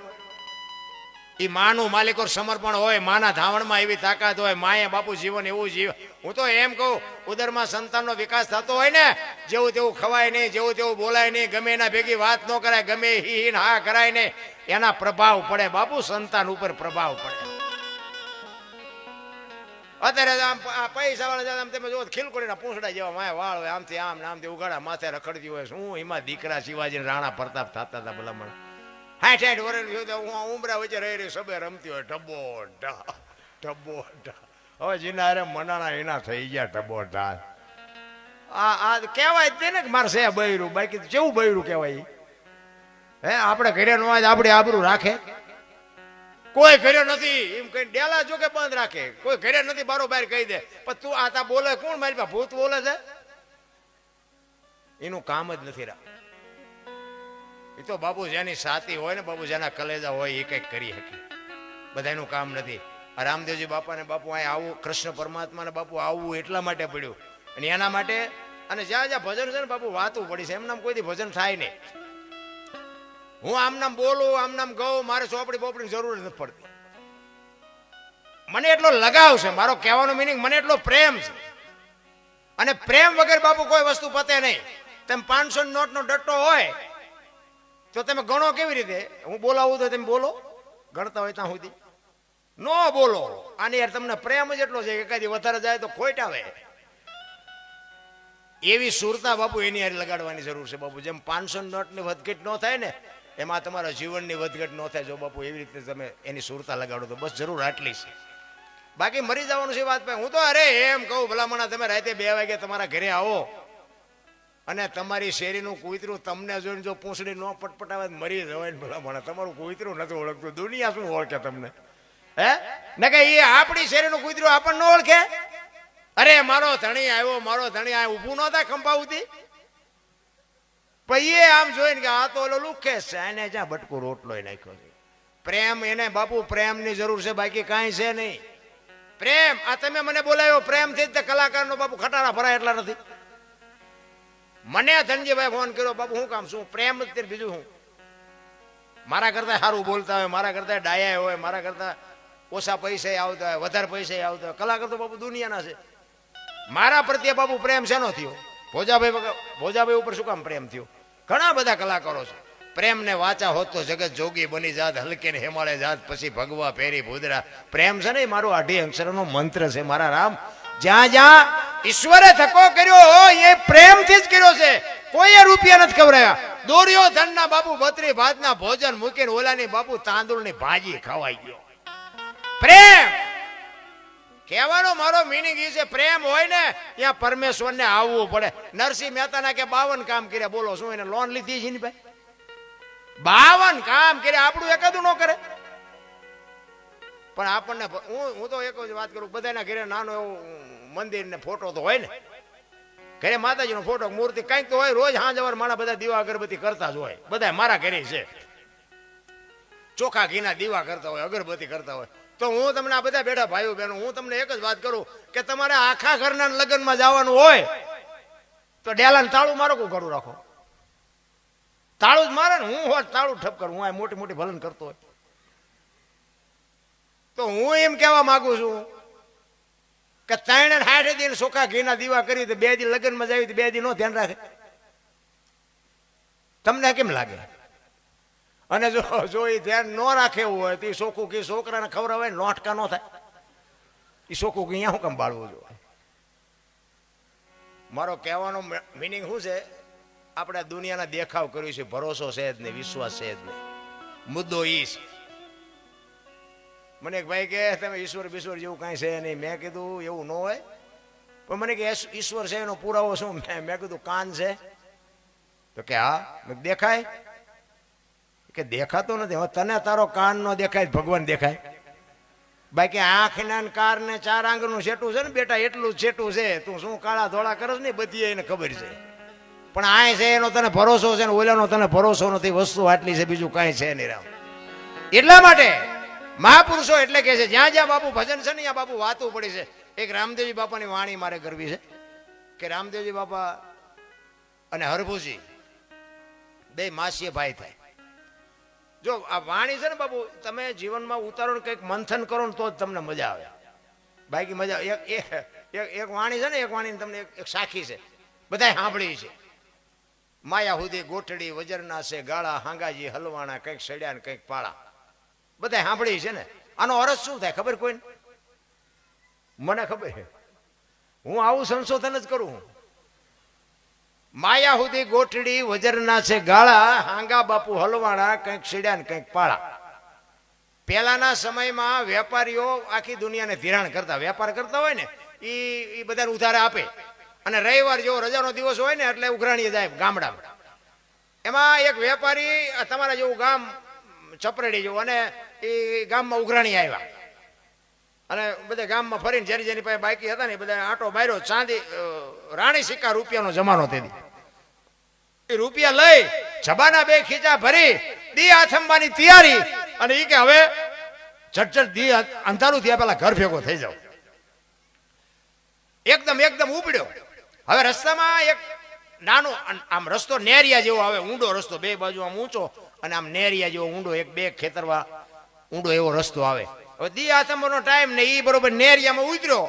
એ માનું માલિકો સમર્પણ હોય, માના ધાવણમાં એવી તાકાત હોય. માએ બાપુ જીવન એવું જીવ. હું તો એમ કહું, ઉદરમાં સંતાનનો વિકાસ થતો હોય ને, જેવું તેવું ખવાય નહીં, જેવું તેવું બોલાય નહીં, ગમે એના ભેગી વાત ન કરાય, ગમે હીન હા કરાય નહીં, એના પ્રભાવ પડે બાપુ, સંતાન ઉપર પ્રભાવ પડે. અત્યારે આમ પૈસા વાળા તમે જો ખીલકોડીના પૂંછડા જેવા માયા વાળ હોય, આમથી આમ નામથી ઉગાડા માથે રખડતી હોય. શું એમાં દીકરા શિવાજી રાણા પ્રતાપ થતા હતા ભલામણ. 60 વર્ષ હું ઉમરા વચ્ચે રહી સબે રમતી હોય ઢબો ઢા ઢબો ઢા. હવે જીના અરે મનાણા એના થઈ ગયા ઢબો ઢા. આ કહેવાય જ ને કે મારે છે બૈરું, બાકી કેવું બૈરું કહેવાય? હે આપણે ઘરે નો આજ આપણી આબરૂ રાખે? કોઈ ઘરે નથી એમ કઈ ડેલા જો કે બંધ રાખે. કોઈ ઘરે નથી બારોબાર કહી દે. પણ તું આ બોલે કોણ? મારી પાસે ભૂત બોલે છે. એનું કામ જ નથી રાખ. એ તો બાપુ જેની સાથી હોય ને બાપુ, જેના કલેજા હોય એ કંઈક કરી શકે. બધાનું કામ નથી. આ રામદેવજી બાપાને બાપુ અહીં આવું, કૃષ્ણ પરમાત્માને બાપુ આવવું એટલા માટે પડ્યું. અને એના માટે અને જ્યાં જ્યાં ભજન છે ને બાપુ વાતું પડી છે. એમનામ કોઈથી ભજન થાય નહીં. હું આમ નામ બોલું, આમ નામ ગઉં, મારે ચોપડી બોપડીની જરૂર નથી પડતી. મને એટલો લગાવ છે, મારો કહેવાનો મિનિંગ મને એટલો પ્રેમ છે. અને પ્રેમ વગર બાપુ કોઈ વસ્તુ પતે નહીં. તેમ 500 નોટનો ડટ્ટો હોય તો તમે ગણો કેવી રીતે? હું બોલાવું તો તમે બોલો, ગણતા હોય ત્યાં સુધી ન બોલો. આની યાર તમને પ્રેમ જ એટલો છે કે કદી વધારે જાય તો ખોટ આવે. એવી સુરતા બાપુ એની યાર લગાડવાની જરૂર છે બાપુ. જેમ 500 નોટની વધઘટ ન થાય ને, એમાં તમારા જીવનની વધઘટ ન થાય. જો બાપુ એવી રીતે તમે એની સુરતા લગાડો તો બસ જરૂર આટલી છે. બાકી મરી જવાનું છે વાત ભાઈ. હું તો અરે એમ કહું ભલામણા તમે રાતે 2 વાગે તમારા ઘરે આવો અને તમારી શેરીનું કૂતરું તમને જોઈને જો પૂંછડી ન પટપટાવે મરી જવાય ને ભલામણા. તમારું કૂતરું નથી ઓળખતું, દુનિયા શું ઓળખે તમને? હે ને કે એ આપણી શેરીનું કૂતરું આપણને ન ઓળખે? અરે મારો ધણી આવ્યો, મારો ધણી આ ઊભું ન થાય ખંભાવતી. પછી આમ જોઈને કે આ તો ઓલો લુખે છે, એને જ્યાં બટકું રોટલો નાખ્યો છે. પ્રેમ એને બાપુ પ્રેમની જરૂર છે, બાકી કાંઈ છે નહીં. પ્રેમ આ તમે મને બોલાવ્યો પ્રેમથી જ કલાકારનો બાપુ ખટારા ભરાય એટલા નથી. મને ધનજીભાઈ ફોન કર્યો, બાપુ શું કામ? શું પ્રેમ જ? બીજું શું? મારા કરતા સારું બોલતા હોય, મારા કરતા ડાયા હોય, મારા કરતા ઓછા પૈસા આવતા હોય, વધારે પૈસા આવતા હોય, કલાકાર તો બાપુ દુનિયાના છે. મારા પ્રત્યે બાપુ પ્રેમ શેનો થયો? ભોજાભાઈ ઉપર શું કામ પ્રેમ થયો? ઘણા બધા કલાકારો છે. પ્રેમને વાચા હોત તો જગત જોગી બની જાત, હલકે ને હેમાળે જાત, પછી ભગવા ફેરી ભૂદરા. પ્રેમ છે ને મારો 8 અક્ષરનો મંત્ર છે. મારા રામ જ્યાં જ્યાં ઈશ્વરે ધક્કો કર્યો એ પ્રેમથી જ કર્યો છે. કોઈએ રૂપિયા નથી ખવડાવ્યા. દુર્યોધનના બાપુ 32 ભાતના ભોજન મૂકીને ઓલાની બાપુ તાંદુળની ભાજી ખવાઈ ગયો. પ્રેમ કહેવાનો મારો મિનિંગ એ છે, પ્રેમ હોય ને ત્યાં પરમેશ્વરને આવવું પડે. નરસિંહ મહેતાના કે 52 કામ કર્યા. બોલો શું એને લોન લીધી છે ને ભાઈ? 52 કામ કર્યા, આપણું એકાદું ન કરે. પણ આપણને હું તો એક જ વાત કરું, બધાના ઘરે નાનો એવું મંદિર ને ફોટો તો હોય ને, ઘરે માતાજીનો ફોટો મૂર્તિ કંઈક તો હોય. રોજ સાંજ સવાર મારા બધા દીવા અગરબત્તી કરતા જ હોય. બધા મારા ઘરે છે, ચોખા ઘીના દીવા કરતા હોય, અગરબત્તી કરતા હોય. તો હું તમને આ બધા બેઠા ભાઈઓ બહેનો, હું તમને એક જ વાત કરું કે તમારે આખા ઘરના લગ્નમાં જવાનું હોય તો ડેલાને તાળું મારો કોઈ ઘડું રાખો. તાળું જ મારે ને, હું હોત તાળું ઠપ કરું. હું આ મોટી મોટી ભલન કરતો હોય તો હું એમ કહેવા માંગુ છું કે 360 દિન ચોખા ઘીના દીવા કરી તો 2 દી લગ્નમાં જાય તો 2 દી નો ધ્યાન રાખે. તમને કેમ લાગે? અને જો એ ધ્યાન ન રાખે એવું હોય તો એ ચોખ્ખું ઘી છોકરાને ખવડાવે ને લોટકા ન થાય. એ ચોખ્ખું ઘી અહીંયા શું કામ બાળવું જોઈએ? મારો કહેવાનો મિનિંગ શું છે? આપણે દુનિયાના દેખાવ કર્યું છે, ભરોસો છે જ નહીં, વિશ્વાસ છે જ નહીં. મુદ્દો ઈ છે. મને એક ભાઈ કે તમે ઈશ્વર બીશ્વર જેવું કાંઈ છે નહીં. મેં કીધું એવું ન હોય. પણ મને કે ઈશ્વર છે એનો પુરાવો શું? મેં કીધું કાન છે. તો કે હા. દેખાય? કે દેખાતો નથી. હવે તને તારો કાન નો દેખાય, ભગવાન દેખાય. બાકી આંખના કાર ને 4 આંગળનું સેટું છે ને બેટા, એટલું જ સેટું છે. તું શું કાળા ધોળા કરસ ને બધી એને ખબર છે. પણ આ છે એનો તને ભરોસો છે ને ઓલાનો તને ભરોસો નથી. વસ્તુ આટલી છે, બીજું કાંઈ છે નહીં. રામ એટલા માટે મહાપુરુષો એટલે કે છે જ્યાં જ્યાં બાપુ ભજન છે ને ત્યાં બાપુ વાતું પડી છે. એક રામદેવજી બાપાની વાણી મારે કરવી છે કે રામદેવજી બાપા અને હરભુજી બે માસીએ ભાઈ થાય. જો આ વાણી છે ને બાપુ, તમે જીવનમાં ઉતારો ને કંઈક મંથન કરો ને તો જ તમને મજા આવે. બાકી મજા એક વાણી છે ને, એક વાણી તમને એક સાખી છે, બધાય સાંભળી છે. માયા હુદી ગોઠડી વજરના છે ગાળા, હાંગાજી હલવાણા, કંઈક સડ્યા ને કંઈક પાળા. બધા સાંભળી છે ને. આનો અર્થ શું થાય ખબર કોઈને? મને ખબર છે. હું આવું સંશોધન જ કરું. માયા હુદી ગોઠડી વજરના છે ગાળા, હાંગા બાપુ હલવાણા, કંઈક સીડ્યા ને કંઈક પાળા. પહેલાના સમયમાં વેપારીઓ આખી દુનિયાને ધિરાણ કરતા. વેપાર કરતા હોય ને એ બધાને ઉધારે આપે. અને રવિવાર જેવો રજાનો દિવસ હોય ને એટલે ઉઘરાણીએ જાય ગામડામાં. એમાં એક વેપારી તમારા જેવું ગામ ચપરેડી જેવું, અને એ ગામમાં ઉઘરાણી આવ્યા. અને બધા ગામમાં ફરીને જેની પાસે બાકી હતા ને બધા આંટો માર્યો. ચાંદી રાણી સિક્કા રૂપિયાનો જમાનો તેથી. એ રૂપિયા લઈ જબાના 2 ખીચા ભરી દી આથમવાની તૈયારી. અને એ કે હવે ઝટઝટ દી અંધારું થયા પેલા ઘર ભેગો થઈ જાવ. એકદમ ઉપડ્યો. હવે રસ્તામાં એક નાનો આમ રસ્તો નેરિયા જેવો આવે, ઊંડો રસ્તો, 2 બાજુ આમ ઊંચો અને આમ નેરિયા જેવો ઊંડો, 1-2 ખેતરવા ઊંડો એવો રસ્તો આવે. હવે દી આથમવાનો ટાઈમ ને એ બરોબર નેરિયામાં ઉતર્યો.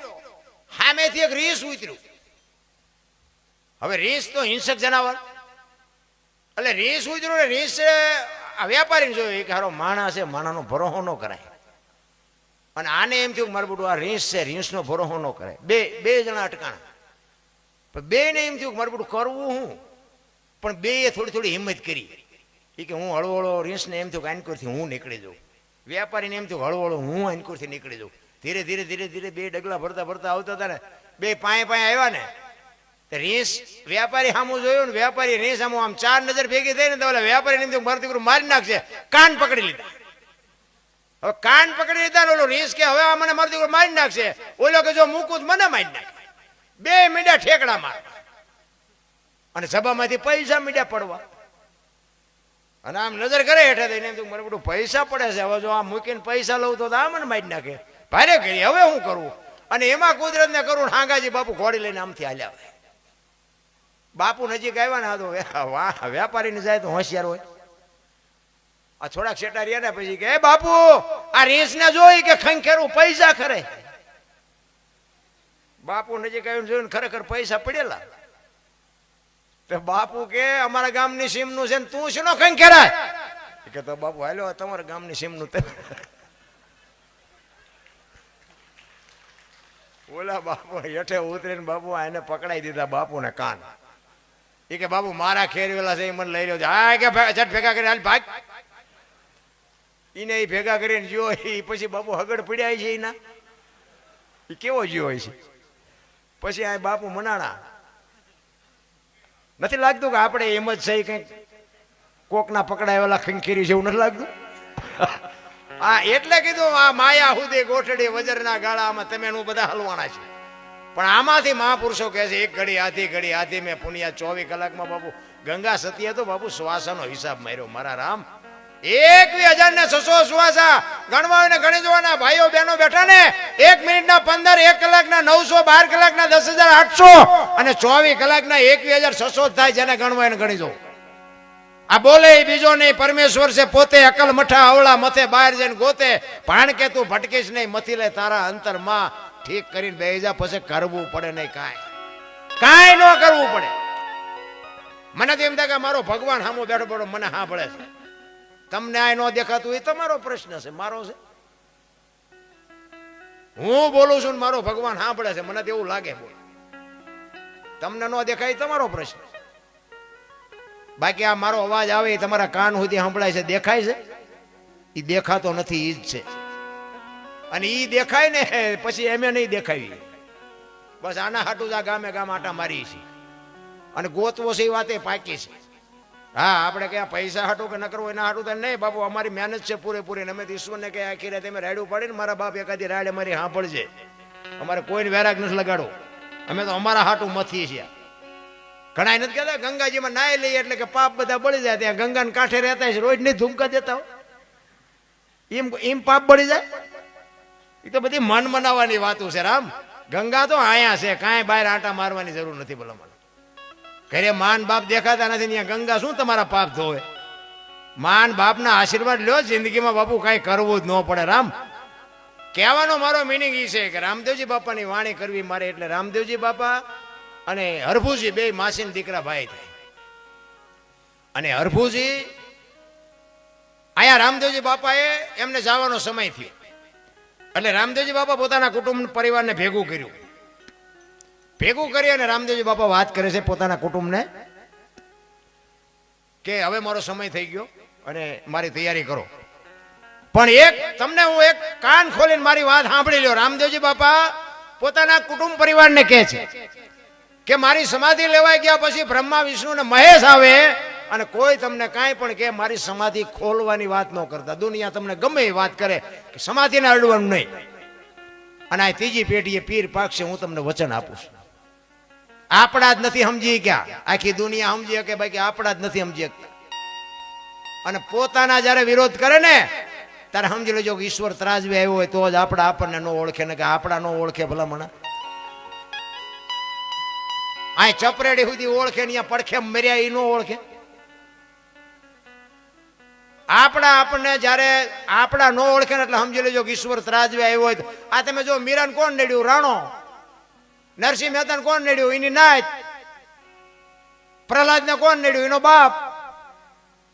સામેથી એક રીંછ ઉતર્યું. હવે રીંછ તો હિંસક જનાવર, એટલે રીંછ ઉતર્યું ને રીંછ આ વેપારીને જોયું કે હારો માણસ છે, માણાનો ભરોસો ન કરાય. અને આને એમ થયું મારું બધું આ રીંછ છે, રીંછનો ભરોસો ન કરાય. બે જણા અટકાણા. પણ બેને એમ થયું મારું બધું કરવું હું. પણ બેએ થોડી હિંમત કરી. એ કે હું હળવળો રીંછને એમ થયું કે આનકોરથી હું નીકળી જાઉં. વેપારીને એમ થયું હળવળો હું આનકોરથી નીકળી જાઉં. ધીરે ધીરે 2 ડગલા ભરતા આવતા હતા ને 2 પાએ આવ્યા ને રીંછ વેપારી સામું જોયું ને વેપારી રીંછ સામું આમ 4 નજર ભેગી થઈ ને તો વેપારી એમ થયું મારું દીકરું મારી નાખશે. કાન પકડી લીધા. હવે કાન પકડી લીધા ને ઓલો રીંછ કે હવે મને મારું દીકરું મારી નાખશે. ઓલો કે જો મૂકું મને મારી નાખે. 2 મીડા ઠેકડા માર અને સભામાંથી પૈસા મીડા પડવા. અને આમ નજર કરે હેઠે થઈને એમ મારે બધું પૈસા પડે છે. હવે જો આ મૂકીને પૈસા લઉં તો આ મને મારી નાખે. ભારે કરી હવે હું કરું? અને એમાં કુદરતને કરું. હાંગાજી બાપુ ઘોડી લઈને આમથી હાલ્યા આવે. બાપુ નજીક આવ્યા ને તો વેપારીને જાય તો હોશિયાર હોય. આ થોડાક શેટા રહ્યા ને પછી કે બાપુ આ રીંછને જોઈ કે ખંખેરું પૈસા ખરે. બાપુ નજીક આવીને જોયું ખરેખર પૈસા પડેલા. તો બાપુ કે અમારા ગામની સીમનું છે ને તું શું ખંખેરાય? કે તો બાપુ હાલો તમારા ગામની સીમનું ઓલા બાપુ હેઠે ઉતરીને બાપુ એને પકડાઈ દીધા બાપુને કાન. એ કે બાપુ મારા ખેરવેલા છે એ મને લઈ રહ્યો છે. હા કે ઝટ ભેગા કરીને હાલ ભાગ. એને એ ભેગા કરીને જો એ પછી બાપુ હગડ પીડ્યા છે એના. એ કેવો જીવો હોય છે. પછી આ બાપુ મનાણા. નથી લાગતું કે આપણે એમ જ છે કંઈક કોકના પકડાયેલા ખંખેરી છે એવું નથી લાગતું? હા એટલે કીધું આ માયા સુધી ગોઠડી વજરના ગાળામાં તમે હું બધા હલવાના છે. પણ આમાંથી મહાપુરુષો કહે છે એક ઘડી આધી મેં પુણ્યા 24 કલાકમાં બાપુ ગંગા સતીએ તો બાપુ શ્વાસાનો હિસાબ માર્યો મારા રામ. 21,600 શ્વાસા ગણવા હોય ને ગણી જોવાના ભાઈઓ બહેનો બેઠા ને 1 મિનિટના 15, 1 કલાકના 900, 12 કલાકના 10,800 અને 24 કલાકના 21,600 થાય જેને ગણવા હોય ને ગણી જો. આ બોલે બીજો નહીં પરમેશ્વર છે પોતે અકલ મઠા અવળા મથે બહાર જઈને ગોતે ભાણ કે તું ભટકીશ નહીં મથી લે તારા અંતરમાં ઠીક કરીને બેહી જા પછી કરવું પડે નહીં કાંઈ ન કરવું પડે. મને તો એમ થાય કે મારો ભગવાન સામો બેઠો બેઠો મને સાંભળે છે. તમને આ ન દેખાતું એ તમારો પ્રશ્ન છે મારો છે. હું બોલું છું ને મારો ભગવાન સાંભળે છે મને તો એવું લાગે બોલ. તમને ન દેખાય તમારો પ્રશ્ન. બાકી આ મારો અવાજ આવે એ તમારા કાન સુધી સાંભળાય છે દેખાય છે? એ દેખાતો નથી એ જ છે. અને એ દેખાય ને પછી એમે નહીં દેખાવી. બસ આના હાટું જ આ ગામે ગામ આટા મારી છે અને ગોતવો છે એ વાતે પાકી છે. હા આપણે ક્યાં પૈસા હાટું કે ન કરવું એના હાટું તો નહીં બાપુ અમારી મહેનત છે પૂરેપૂરી. અમે તો ઈશ્વરને કે આખી રાત અમે રાડ્યું પાડીને મારા બાપ એકાદી રાડે મારી સાંભળજે. અમારે કોઈને વેરાગ નથી લગાડો. અમે તો અમારા હાટું મથી છીએ. ઘણા નથી કહેતા ગંગાજીમાં નાઈ લઈએ એટલે કે પાપ બધા બળી જાય. ત્યાં ગંગાને કાંઠે રહેતા છે રોજ નહીં ધૂમકા દેતા એમ પાપ બળી જાય. એ તો બધી મન મનાવવાની વાતો છે રામ. ગંગા તો આયા છે કાંઈ બહાર આંટા મારવાની જરૂર નથી. બોલો મને ઘરે માન બાપ દેખાતા નથી ત્યાં ગંગા શું તમારા પાપ ધોવે? માન બાપના આશીર્વાદ લ્યો જિંદગીમાં બાપુ કાંઈ કરવું જ ન પડે રામ. કહેવાનો મારો મિનિંગ એ છે કે રામદેવજી બાપાની વાણી કરવી મારે. એટલે રામદેવજી બાપા અને હરભુજી બે માસીન દીકરા ભાઈ થાય. અને હરભુજી અહીંયા રામદેવજી બાપાએ એમને જવાનો સમય થયો એટલે રામદેવજી બાપા પોતાના કુટુંબ પરિવારને ભેગું કર્યું. ભેગું કરી અને રામદેવજી બાપા વાત કરે છે પોતાના કુટુંબને કે હવે મારો સમય થઈ ગયો અને મારી તૈયારી કરો. પણ એક તમને હું એક કાન ખોલીને મારી વાત સાંભળી લ્યો. રામદેવજી બાપા પોતાના કુટુંબ પરિવારને કહે છે કે મારી સમાધિ લેવાઈ ગયા પછી બ્રહ્મા વિષ્ણુ ને મહેશ આવે અને કોઈ તમને કાંઈ પણ કે મારી સમાધિ ખોલવાની વાત ન કરતા. દુનિયા તમને ગમે એ વાત કરે કે સમાધિને અડવાનું નહીં. અને આ ત્રીજી પેઢીએ પીર પાકશે હું તમને વચન આપું છું. આપણા જ નથી સમજી ગયા આખી દુનિયા સમજી શકે બાકી આપણા જ નથી સમજી શકતા. અને પોતાના જયારે વિરોધ કરે ને ત્યારે સમજી લેજો કે ઈશ્વર ત્રાજવે આવ્યો હોય તો જ આપણા આપણને ન ઓળખે ને કે આપણા ન ઓળખે ભલામણા. આ ચપરેડી સુધી ઓળખે ને પડખે મર્યા એ ન ઓળખે. આપણા આપણને જયારે આપણા ન ઓળખે ને એટલે સમજી લેજો કે ઈશ્વર ત્રાજવે આવ્યો હોય. આ તમે જો મીરાને કોણ નડ્યું? રાણો. નરસિંહ મહેતાને કોણ નડ્યું? એની નાત. પ્રહલાદને કોણ નડ્યું? એનો બાપ.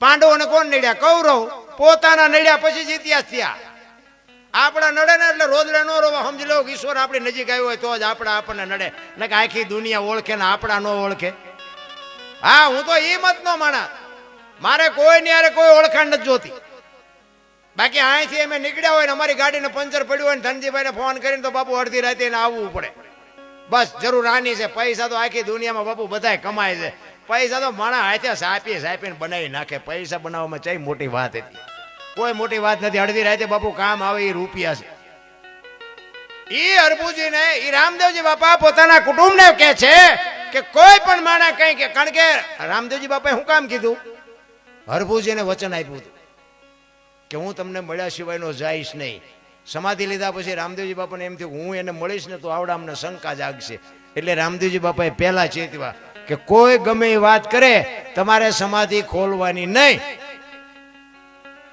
પાંડવોને કોણ નડ્યા? કૌરવ. પોતાના નડ્યા પછી જ ઇતિહાસ થયા. આપણા નડે ને એટલે રોદડે ન રોવા. સમજી લો કે ઈશ્વર આપણી નજીક આવ્યો હોય તો જ આપણા આપણને નડે ને કે આખી દુનિયા ઓળખે ને આપણા ન ઓળખે. હા હું તો એ મત નો માણા. મારે કોઈ ને કોઈ ઓળખાણ નથી જોતી. બાકી અહીંથી અમે નીકળ્યા હોય ને અમારી ગાડીને પંચર પડ્યું હોય ને ધનજીભાઈને ફોન કરીને તો બાપુ અડધી રાતે એને આવવું પડે. બસ જરૂર આની છે. પૈસા તો આખી દુનિયામાં બાપુ બધાય કમાય છે. પૈસા તો માણા હાથે સાપીને બનાવી નાખે. પૈસા બનાવવામાં ચાઈ મોટી વાત હતી? કોઈ મોટી વાત નથી. અડધી રાતે બાપુ કામ આવે એ રૂપિયા છે. એ હરભુજી ને એ રામદેવજી બાપા પોતાના કુટુંબને કહે છે કે કોઈ પણ માણા કઈ કે કારણ કે રામદેવજી બાપાએ શું કામ કીધું? હરભુજીને વચન આપ્યું હતું કે હું તમને મળ્યા સિવાયનો જઈશ નહીં. સમાધિ લીધા પછી રામદેવજી બાપાને એમ થયું હું એને મળીશ ને તો આવડા અમને શંકા જાગશે. એટલે રામદેવજી બાપાએ પહેલા ચેતવા કે કોઈ ગમે એ વાત કરે તમારે સમાધિ ખોલવાની નહીં.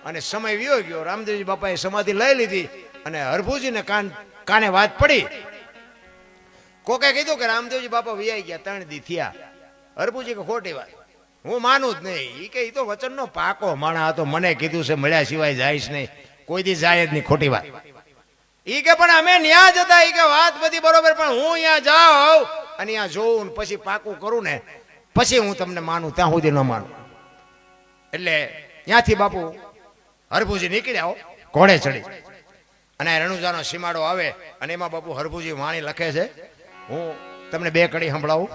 અને સમય વિયો ગયો. રામદેવજી બાપાએ સમાધિ લઈ લીધી અને હરભુજીને કાને વાત પડી. કોકે કીધું કે રામદેવજી બાપા વિયાઈ ગયા 3 દી થયા. હરભુજી કે ખોટી વાત હું માનું જ નહીં. એ કે એ તો વચનનો પાકો માણા હતો. મને કીધું છે મળ્યા સિવાય જાઈશ નહીં. કોઈ દી જાય જ નહીં. ખોટી વાત. ઈ કે પણ અમે ન્યા જતા, ઈ કે વાત બધી બરોબર, પણ હું અહીંયા જાઉં અને અહીંયા જોઉં ને પછી પાકું કરું ને પછી હું તમને માનું, ત્યાં સુધી ન માનું. એટલે ત્યાંથી બાપુ હરભુજી નીકળ્યા ઘોડે ચડી અને રણુજાનો સીમાડો આવે અને એમાં બાપુ હરભુજી વાણી લખે છે. હું તમને બે કડી સંભળાવું.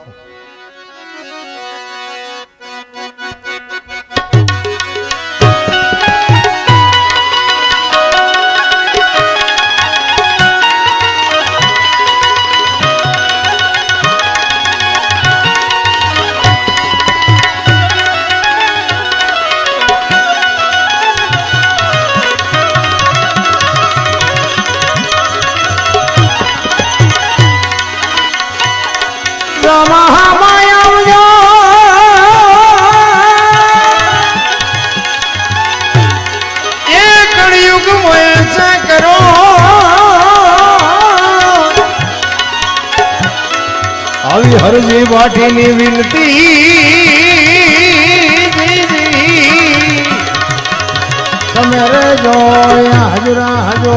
આવી હરજી વાટીની વિનતી તમે રે જો હાજરા હાજો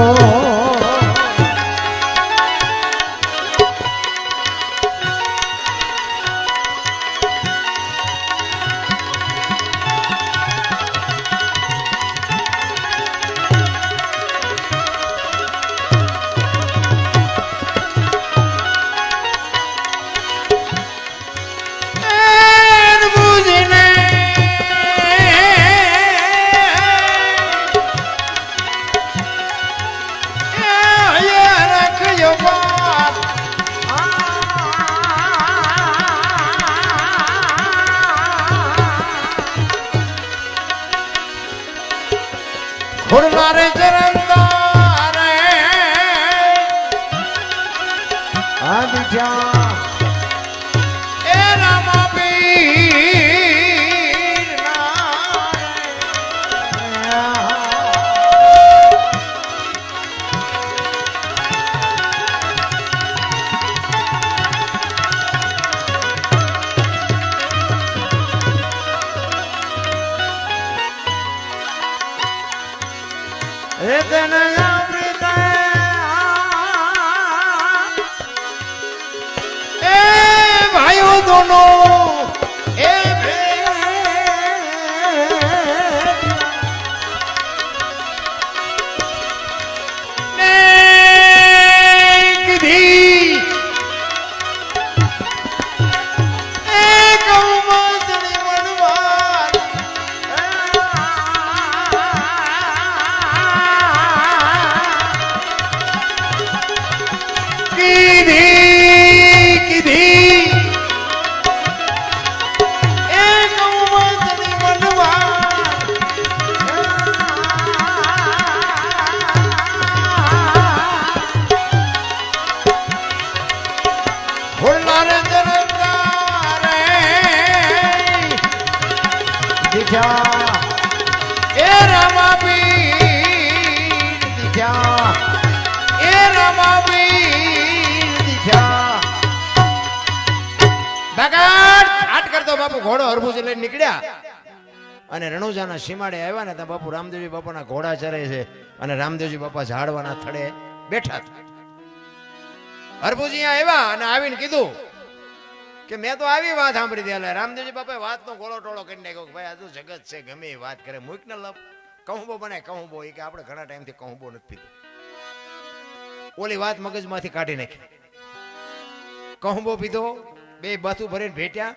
ખોડનારે ચરણદારે આ દીઠા એ રામા પીર એ તને એ ભાઈઓ દોનો એ કીધી એ કૌમતની મનવાર એ રામાપીર દીઠા એ રામાપીર દીઠા બગાડ આટ કરતો બાપુ ઘોડો હરભુજી લઈને નીકળ્યા અને રણુજાના સીમાડે આવ્યા ને ત્યાં બાપુ રામદેવજી બાપાના ઘોડા ચરે છે અને રામદેવજી બાપા ઝાડવાના થડે બેઠા હતા. હરભુજી અહીંયા આવ્યા અને આવીને કીધું કે મેં તો આવી વાત સાંભળી હતી. રામદેવજી બાપાએ વાતનો ગોળો ટોળો કરી નાખ્યો કે ભાઈ આ તો જગત છે, ગમે એ વાત કરે, મૂક ને લપ કહુંબો બનાય કહુંબો. એ કે આપણે ઘણા ટાઈમથી કહુંબો નથી પીધો. ઓલી વાત મગજમાંથી કાઢી નાખી. કહુંબો પીધો, બે બાથું ભરીને ભેટ્યા.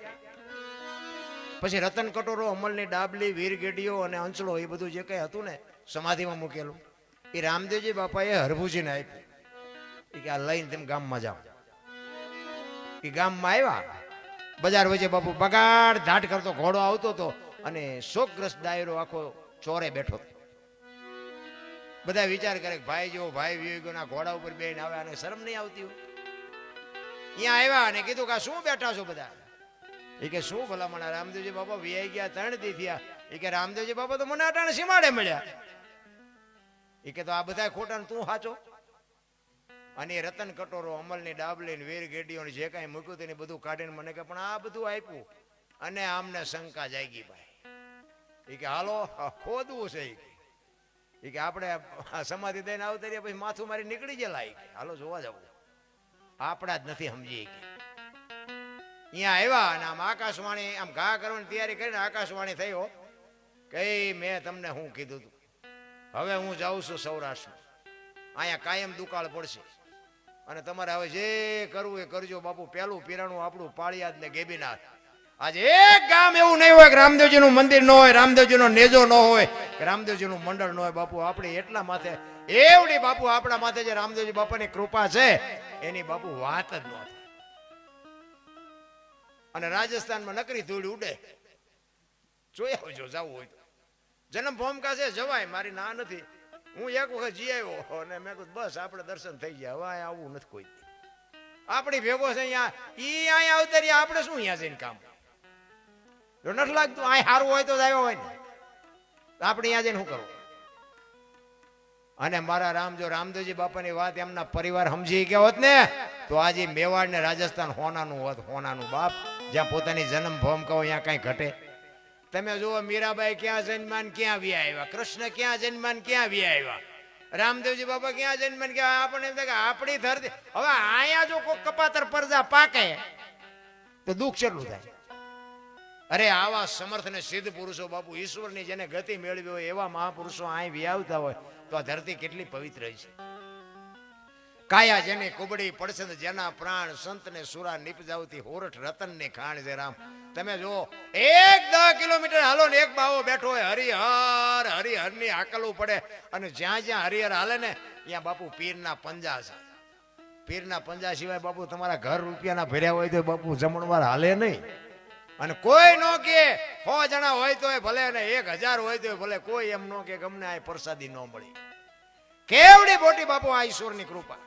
પછી રતન કટોરો, અમલની ડાબલી, વીરગેડીઓ અને અંચળો એ બધું જે કંઈ હતું ને સમાધિમાં મૂકેલું એ રામદેવજી બાપાએ હરભુજીને આપ્યું. એ કે આ લઈને તેમ ગામમાં જાઓ. એ ગામમાં આવ્યા. બજાર વચ્ચે બાપુ બગાડ ધાટ કરતો ઘોડો આવતો હતો અને શોકગ્રસ્ત ડાયરો આખો ચોરે બેઠો હતો. બધા વિચાર કરે ભાઈ જો ભાઈ વિવેકોના ઘોડા ઉપર બેન આવે અને શરમ નહીં આવતી હોય. અહીંયા આવ્યા અને કીધું કે શું બેઠા છો બધા? એ કે શું ભલામણા રામદેવજી બાપા વિયાઈ ગયા 3 દી થયા. એ કે રામદેવજી બાપા તો મને અટાણે સીમાડે મળ્યા. એ કે તો આ બધા ખોટા તું સાચો? અને રતન કટોરો, અમલની ડાબલી, વીર ગેડીઓને જે કાંઈ મૂક્યું તેને બધું કાઢીને મને કે પણ આ બધું આપ્યું અને આમને શંકા જાગી ભાઈ. એ કે હાલો ખોદવું છે. એ કે આપણે સમાધિ દઈને આવતા રહ્યા પછી માથું મારી નીકળી ગયેલા એ કે હાલો જોવા જવું આપણા જ નથી સમજી કે અહીંયા આવ્યા અને આમ આકાશવાણી આમ ઘા કરવાની તૈયારી કરીને આકાશવાણી થયો કે મેં તમને શું કીધું હતું હવે હું જાઉં છું સૌરાષ્ટ્રમાં અહીંયા કાયમ દુકાળ પડશે અને તમારે હવે જે કરવું એ કરજો બાપુ પેલું પીરાણું આપણું પાળિયાદ ને ગેબીનાથ આજે એક ગામ એવું નહીં હોય કે રામદેવજીનું મંદિર ન હોય રામદેવજીનો નેજો ન હોય કે રામદેવજીનું મંડળ ન હોય બાપુ આપણે એટલા માથે એવડી બાપુ આપણા માથે જે રામદેવજી બાપાની કૃપા છે એની બાપુ વાત જ ન થાય અને રાજસ્થાનમાં નકરી ધૂળ ઉડે જોઈ આવજો જવું હોય તો જન્મ ભૂમિકા છે જવાય મારી ના નથી હું એક વખત જી આવ્યો અને મેં કીધું બસ આપણે દર્શન થઈ ગયા હવે અહીંયા આવવું નથી કોઈ આપણી ભેગો છે અહીંયા ઈ અહીંયા આવતા રહ્યા આપણે શું અહીંયા જઈને કામ જો નથી લાગતું અહીં સારું હોય તો જ આવ્યો હોય ને આપણે અહીંયા જઈને શું કરવું અને મારા રામ જો રામદેવજી બાપાની વાત એમના પરિવાર સમજી ગયા હોત ને તો આજે મેવાડ ને રાજસ્થાન હોનાનું હોત હોનાનું બાપ જ્યાં પોતાની જન્મ ભૂમ કહો અહીંયા કઈ ઘટે તમે જુઓ મીરાબાઈ ક્યાં જન્માન ક્યાં વ્યા આવ્યા કૃષ્ણ ક્યાં જન્માન ક્યાં વ્યા આવ્યા રામદેવજી બાપા ક્યાં જન્માન ક્યાં આપણને એમ થાય કે આપણી ધરતી હવે અહીંયા જો કોઈ કપાતર પરજા પાકે તો દુઃખ કેટલું થાય અરે આવા સમર્થ ને સિદ્ધ પુરુષો બાપુ ઈશ્વરની જેને ગતિ મેળવી હોય એવા મહાપુરુષો અહીં વ્યાવતા હોય તો આ ધરતી કેટલી પવિત્ર છે કાયા જેની કુબડી પડશે જેના પ્રાણ સંત ને સુરા નીપજાવતી હોરઠ રતન ની ખાણ છે રામ તમે જો 10 કિલોમીટર હાલો ને એક બાવો બેઠો હોય હરિહર ની હાકલવું પડે અને જ્યાં જ્યાં હરિહર હાલે ને ત્યાં બાપુ પીરના પંજા છે પીરના પંજા સિવાય બાપુ તમારા ઘર રૂપિયાના ભર્યા હોય તો બાપુ જમણવાર હાલે નહીં અને કોઈ નો કે 100 જણા હોય તો ભલે અને 1000 હોય તો ભલે કોઈ એમ નો કે ગમને આ પ્રસાદી ન મળી કેવડી મોટી બાપુ આ ઈશ્વરની કૃપા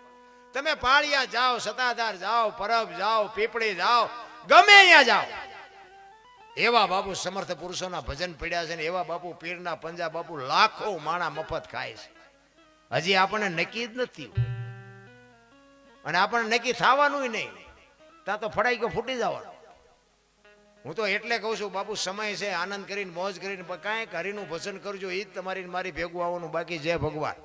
તમે પાળિયા જાઓ સતાધાર જાઓ પરબ જાઓ પીપળી જાઓ ગમે અહીંયા જાઓ એવા બાપુ સમર્થ પુરુષોના ભજન પડ્યા છે ને એવા બાપુ પીરના પંજા બાપુ લાખો માણા મફત ખાય છે હજી આપણને નક્કી જ નથી અને આપણને નક્કી થવાનું નહીં ત્યાં તો ફડાઈ ગયો ફૂટી જવાનું હું તો એટલે કહું છું બાપુ સમય છે આનંદ કરીને મોજ કરીને કાંઈક હરિનું ભજન કરજો એ જ તમારી મારી ભેગું આવવાનું બાકી જય ભગવાન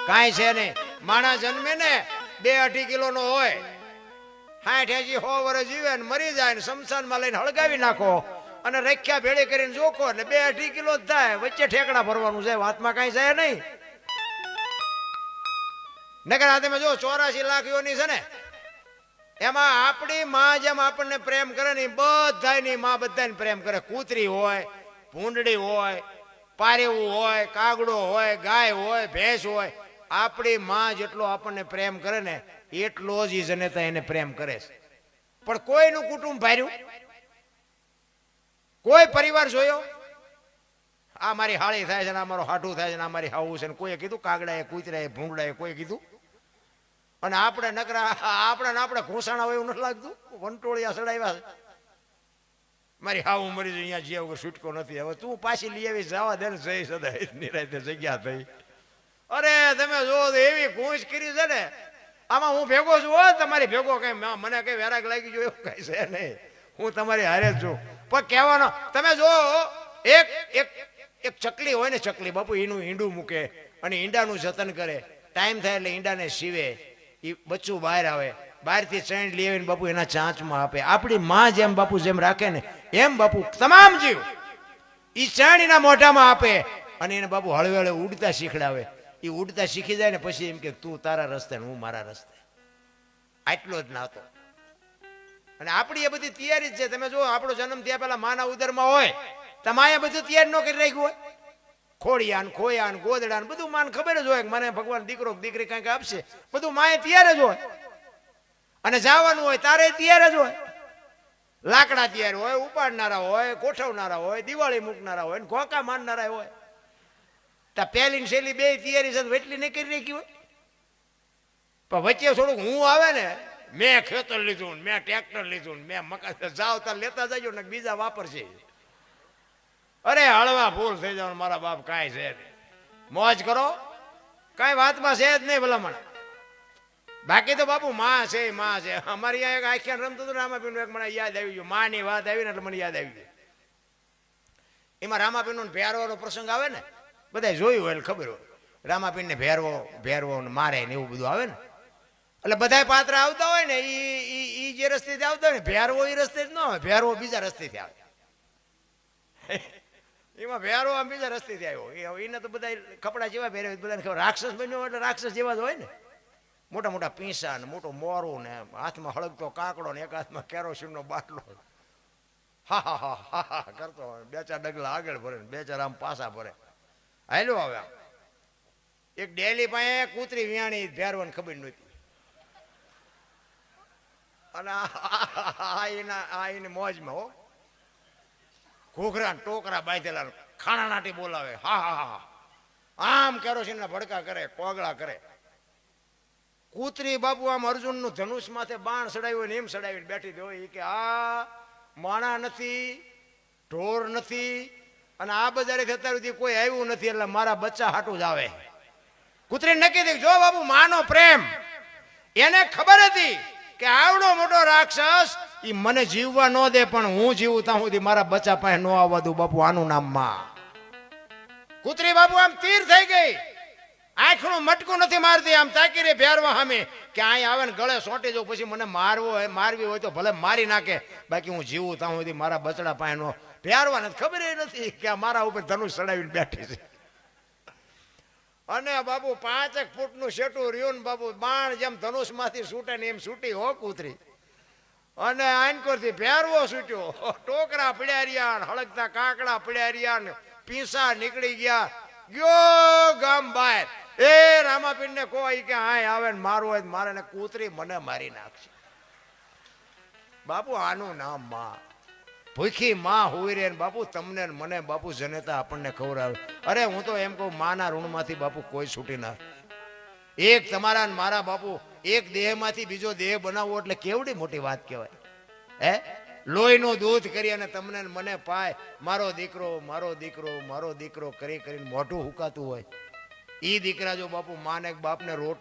કાંઈ છે નહીં માણસ જન્મે ને 2-2.5 કિલોનો હોય 60-100 વર્ષ જીવે ને મરી જાય ને શમશાનમાં લઈને હળગાવી નાખો અને રખ્યા ભેળી કરીને જોખો એટલે 2-2.5 કિલો જ થાય વચ્ચે ઠેકડા ભરવાનું છે વાતમાં કાંઈ છે નહીં નકર આ તમે જો 84 લાખ યોની છે ને એમાં આપણી માં જેમ આપણને પ્રેમ કરે ને બધાની માં બધાને પ્રેમ કરે કૂતરી હોય ભૂંડડી હોય પારેવું હોય કાગડો હોય ગાય હોય ભેંસ હોય આપણી માં જેટલો આપણને પ્રેમ કરે ને એટલો જ ઈ જનેતા એને પ્રેમ કરે છે પણ કોઈનું કુટુંબ ભાર્યું કોઈ પરિવાર જોયો આ મારી હાળી થાય છે ને આ મારો હાટું થાય છે ને આ મારી હાવું છે ને કોઈએ કીધું કાગડાએ કૂતરાએ ભૂંગડાએ કોઈ કીધું અને આપણે નકરા આપણે ઘોસાણા હોય એવું નથી લાગતું વંટોળિયા સડાવ્યા છે મારી હાવું મરી જાય અહીંયા જ્યાં વગર છૂટકો નથી હવે તું પાછી લઈ આવી જવા દે ને જઈ સદાય નિરાતે જગ્યા થઈ અરે તમે જો એવી ઘૂંચ કરી છે ને આમાં હું ભેગો છું હો તમારી ભેગો કઈ મને કઈ વેરાગ લાગી ગયો એવું કઈ છે નહીં હું તમારી હારે જ છું પણ કહેવાનો તમે જો એક ચકલી હોય ને ચકલી બાપુ એનું ઈંડું મૂકે અને ઈંડાનું જતન કરે ટાઈમ થાય એટલે ઈંડાને સીવે એ બચ્ચું બહાર આવે બહારથી ચણ લઈ આવીને બાપુ એના ચાંચમાં આપે આપણી માં જેમ બાપુ જેમ રાખે ને એમ બાપુ તમામ જીવ એ ચણ એના મોઢામાં આપે અને એને બાપુ હળવે હળવે ઉડતા શીખડાવે એ ઉડતા શીખી જાય ને પછી એમ કે તું તારા રસ્તે ને હું મારા રસ્તે આટલો જ નાતો અને આપણી એ બધી તૈયારી જ છે તમે જો આપણો જન્મ થયા પેલા માના ઉદરમાં હોય તો માએ બધું તૈયાર ન કરી રાખ્યું હોય ખોડિયાન ખોયાન ગોદડાન બધું માન ખબર જ હોય મને ભગવાન દીકરો દીકરી કંઈક આપશે બધું માએ તૈયાર જ હોય અને જવાનું હોય તારે તૈયાર જ હોય લાકડા તૈયાર હોય ઉપાડનારા હોય ગોઠવનારા હોય દિવાળી મૂકનારા હોય ઘોકા મારનારા હોય તા પહેલી શૈલી બે તૈયારી છે એટલી નહીં કરી રાખી હોય પણ વચ્ચે થોડુંક હું આવે ને મેં ખેતર લીધું મેં ટ્રેક્ટર લીધું મેં મકાન જાવ તાર લેતા જજો ને બીજા વાપરશે અરે હળવા ભૂલ થઈ જવાનું મારા બાપ કાંઈ છે મોજ કરો કાંઈ વાતમાં છે જ નહીં ભલામણ બાકી તો બાપુ માં છે અમારી અહીંયા એક આખ્યાન રમતું હતું રામાપીર એક મને યાદ આવી ગયું માની વાત આવી ને એટલે મને યાદ આવી ગયું એમાં રામાપીર નો પ્યારો પ્રસંગ આવે ને બધા જોયું હોય ખબર હોય રામાપીરને ભેરવો ભેરવો ને મારે ને એવું બધું આવે ને એટલે બધાય પાત્ર આવતા હોય ને ઈ જે રસ્તેથી આવતા હોય ને ભેરવો એ રસ્તે જ ન હોય, ભેરવો બીજા રસ્તેથી આવે. એમાં ભેરવો આમ બીજા રસ્તેથી આવ્યો. એને તો બધા કપડા જેવા પહેર્યા બધાને ખબર રાક્ષસ બન્યો એટલે રાક્ષસ જેવા જ હોય ને, મોટા મોટા પીંસા ને મોટો મોરું ને હાથમાં હળગતો કાકડો ને એક હાથમાં કેરોસીનનો બાટલો, હા હા હા હા હા કરતો હોય. બે ચાર ડગલા આગળ ભરે ને બે ચાર આમ પાછા ભરે હાલ્યો આવે આમ. એક ડેલી પાસે કૂતરી વિયાણી ભેરવાને ખબર નહોતી અને એની મોજમાં હો ઘોઘરા ટોકરા બાંધેલા ખાણા નાટી બોલાવે, હા હા હા આમ કેરોસીનના ભડકા કરે, કોગળા કરે. કૂતરી બાપુ આમ અર્જુનનું ધનુષ માથે બાણ ચડાવ્યું ને એમ ચડાવીને બેઠી હોય કે આ માણા નથી, ઢોર નથી અને આ બજારે અત્યાર સુધી કોઈ આવ્યું નથી એટલે મારા બચ્ચા હાટું જ આવે. કૂતરી નક્કી થઈ જો બાપુ માનો પ્રેમ. એને ખબર હતી કે આવડો મોટો રાક્ષસ ઈ મને જીવવા ન દે પણ હું જીવું ત્યાં સુધી મારા બચ્ચા પાસે ન આવવા દઉં બાપુ. આનું નામ માં. કૂતરી બાપુ આમ તીર થઈ ગઈ, આંખનું મટકું નથી મારતી, આમ તાકી રે ભેરવા સામે કે અહીં આવે ને ગળે સોંટી જાઉં પછી મને મારવી હોય તો ભલે મારી નાખે, બાકી હું જીવું ત્યાં સુધી મારા બચડા પાસે નો ભેરવા નથી. ખબર નથી કે આ મારા ઉપર ધનુષ ચડાવીને બેઠી છે. અને બાબુ 5 ફૂટનું શેટું રહ્યું ને બાબુ બાણ જેમ ધનુષ માંથી છૂટે ને એમ છૂટી હો કૂતરી. અને આનકોરથી ભેરવો છૂટ્યો, ટોકરા પડ્યા રહ્યા ને હળગતા કાકડા પડ્યા રહ્યા ને પીસા નીકળી ગયા. ગયો ગામ બહાર. એ રામાપીરને કોઈ કે હાય આવે ને મારવું હોય મારે ને કૂતરી મને મારી નાખશે. બાપુ આનું નામ માં. ભૂખી માં હોઈ રે બાપુ તમને મને બાપુ જનેતા આપણને ખવડાવે. અરે હું તો એમ કહું માના ઋણમાંથી બાપુ કોઈ છૂટી ના. એક તમારા ને મારા બાપુ એક દેહમાંથી બીજો દેહ બનાવવો એટલે કેવડી મોટી વાત કહેવાય. હે લોહીનું દૂધ કરી અને તમને મને પાય મારો દીકરો મારો દીકરો મારો દીકરો કરી કરીને મોઢું હુકાતું હોય. ઈ દીકરા જો બાપુ માને બાપને રોટલો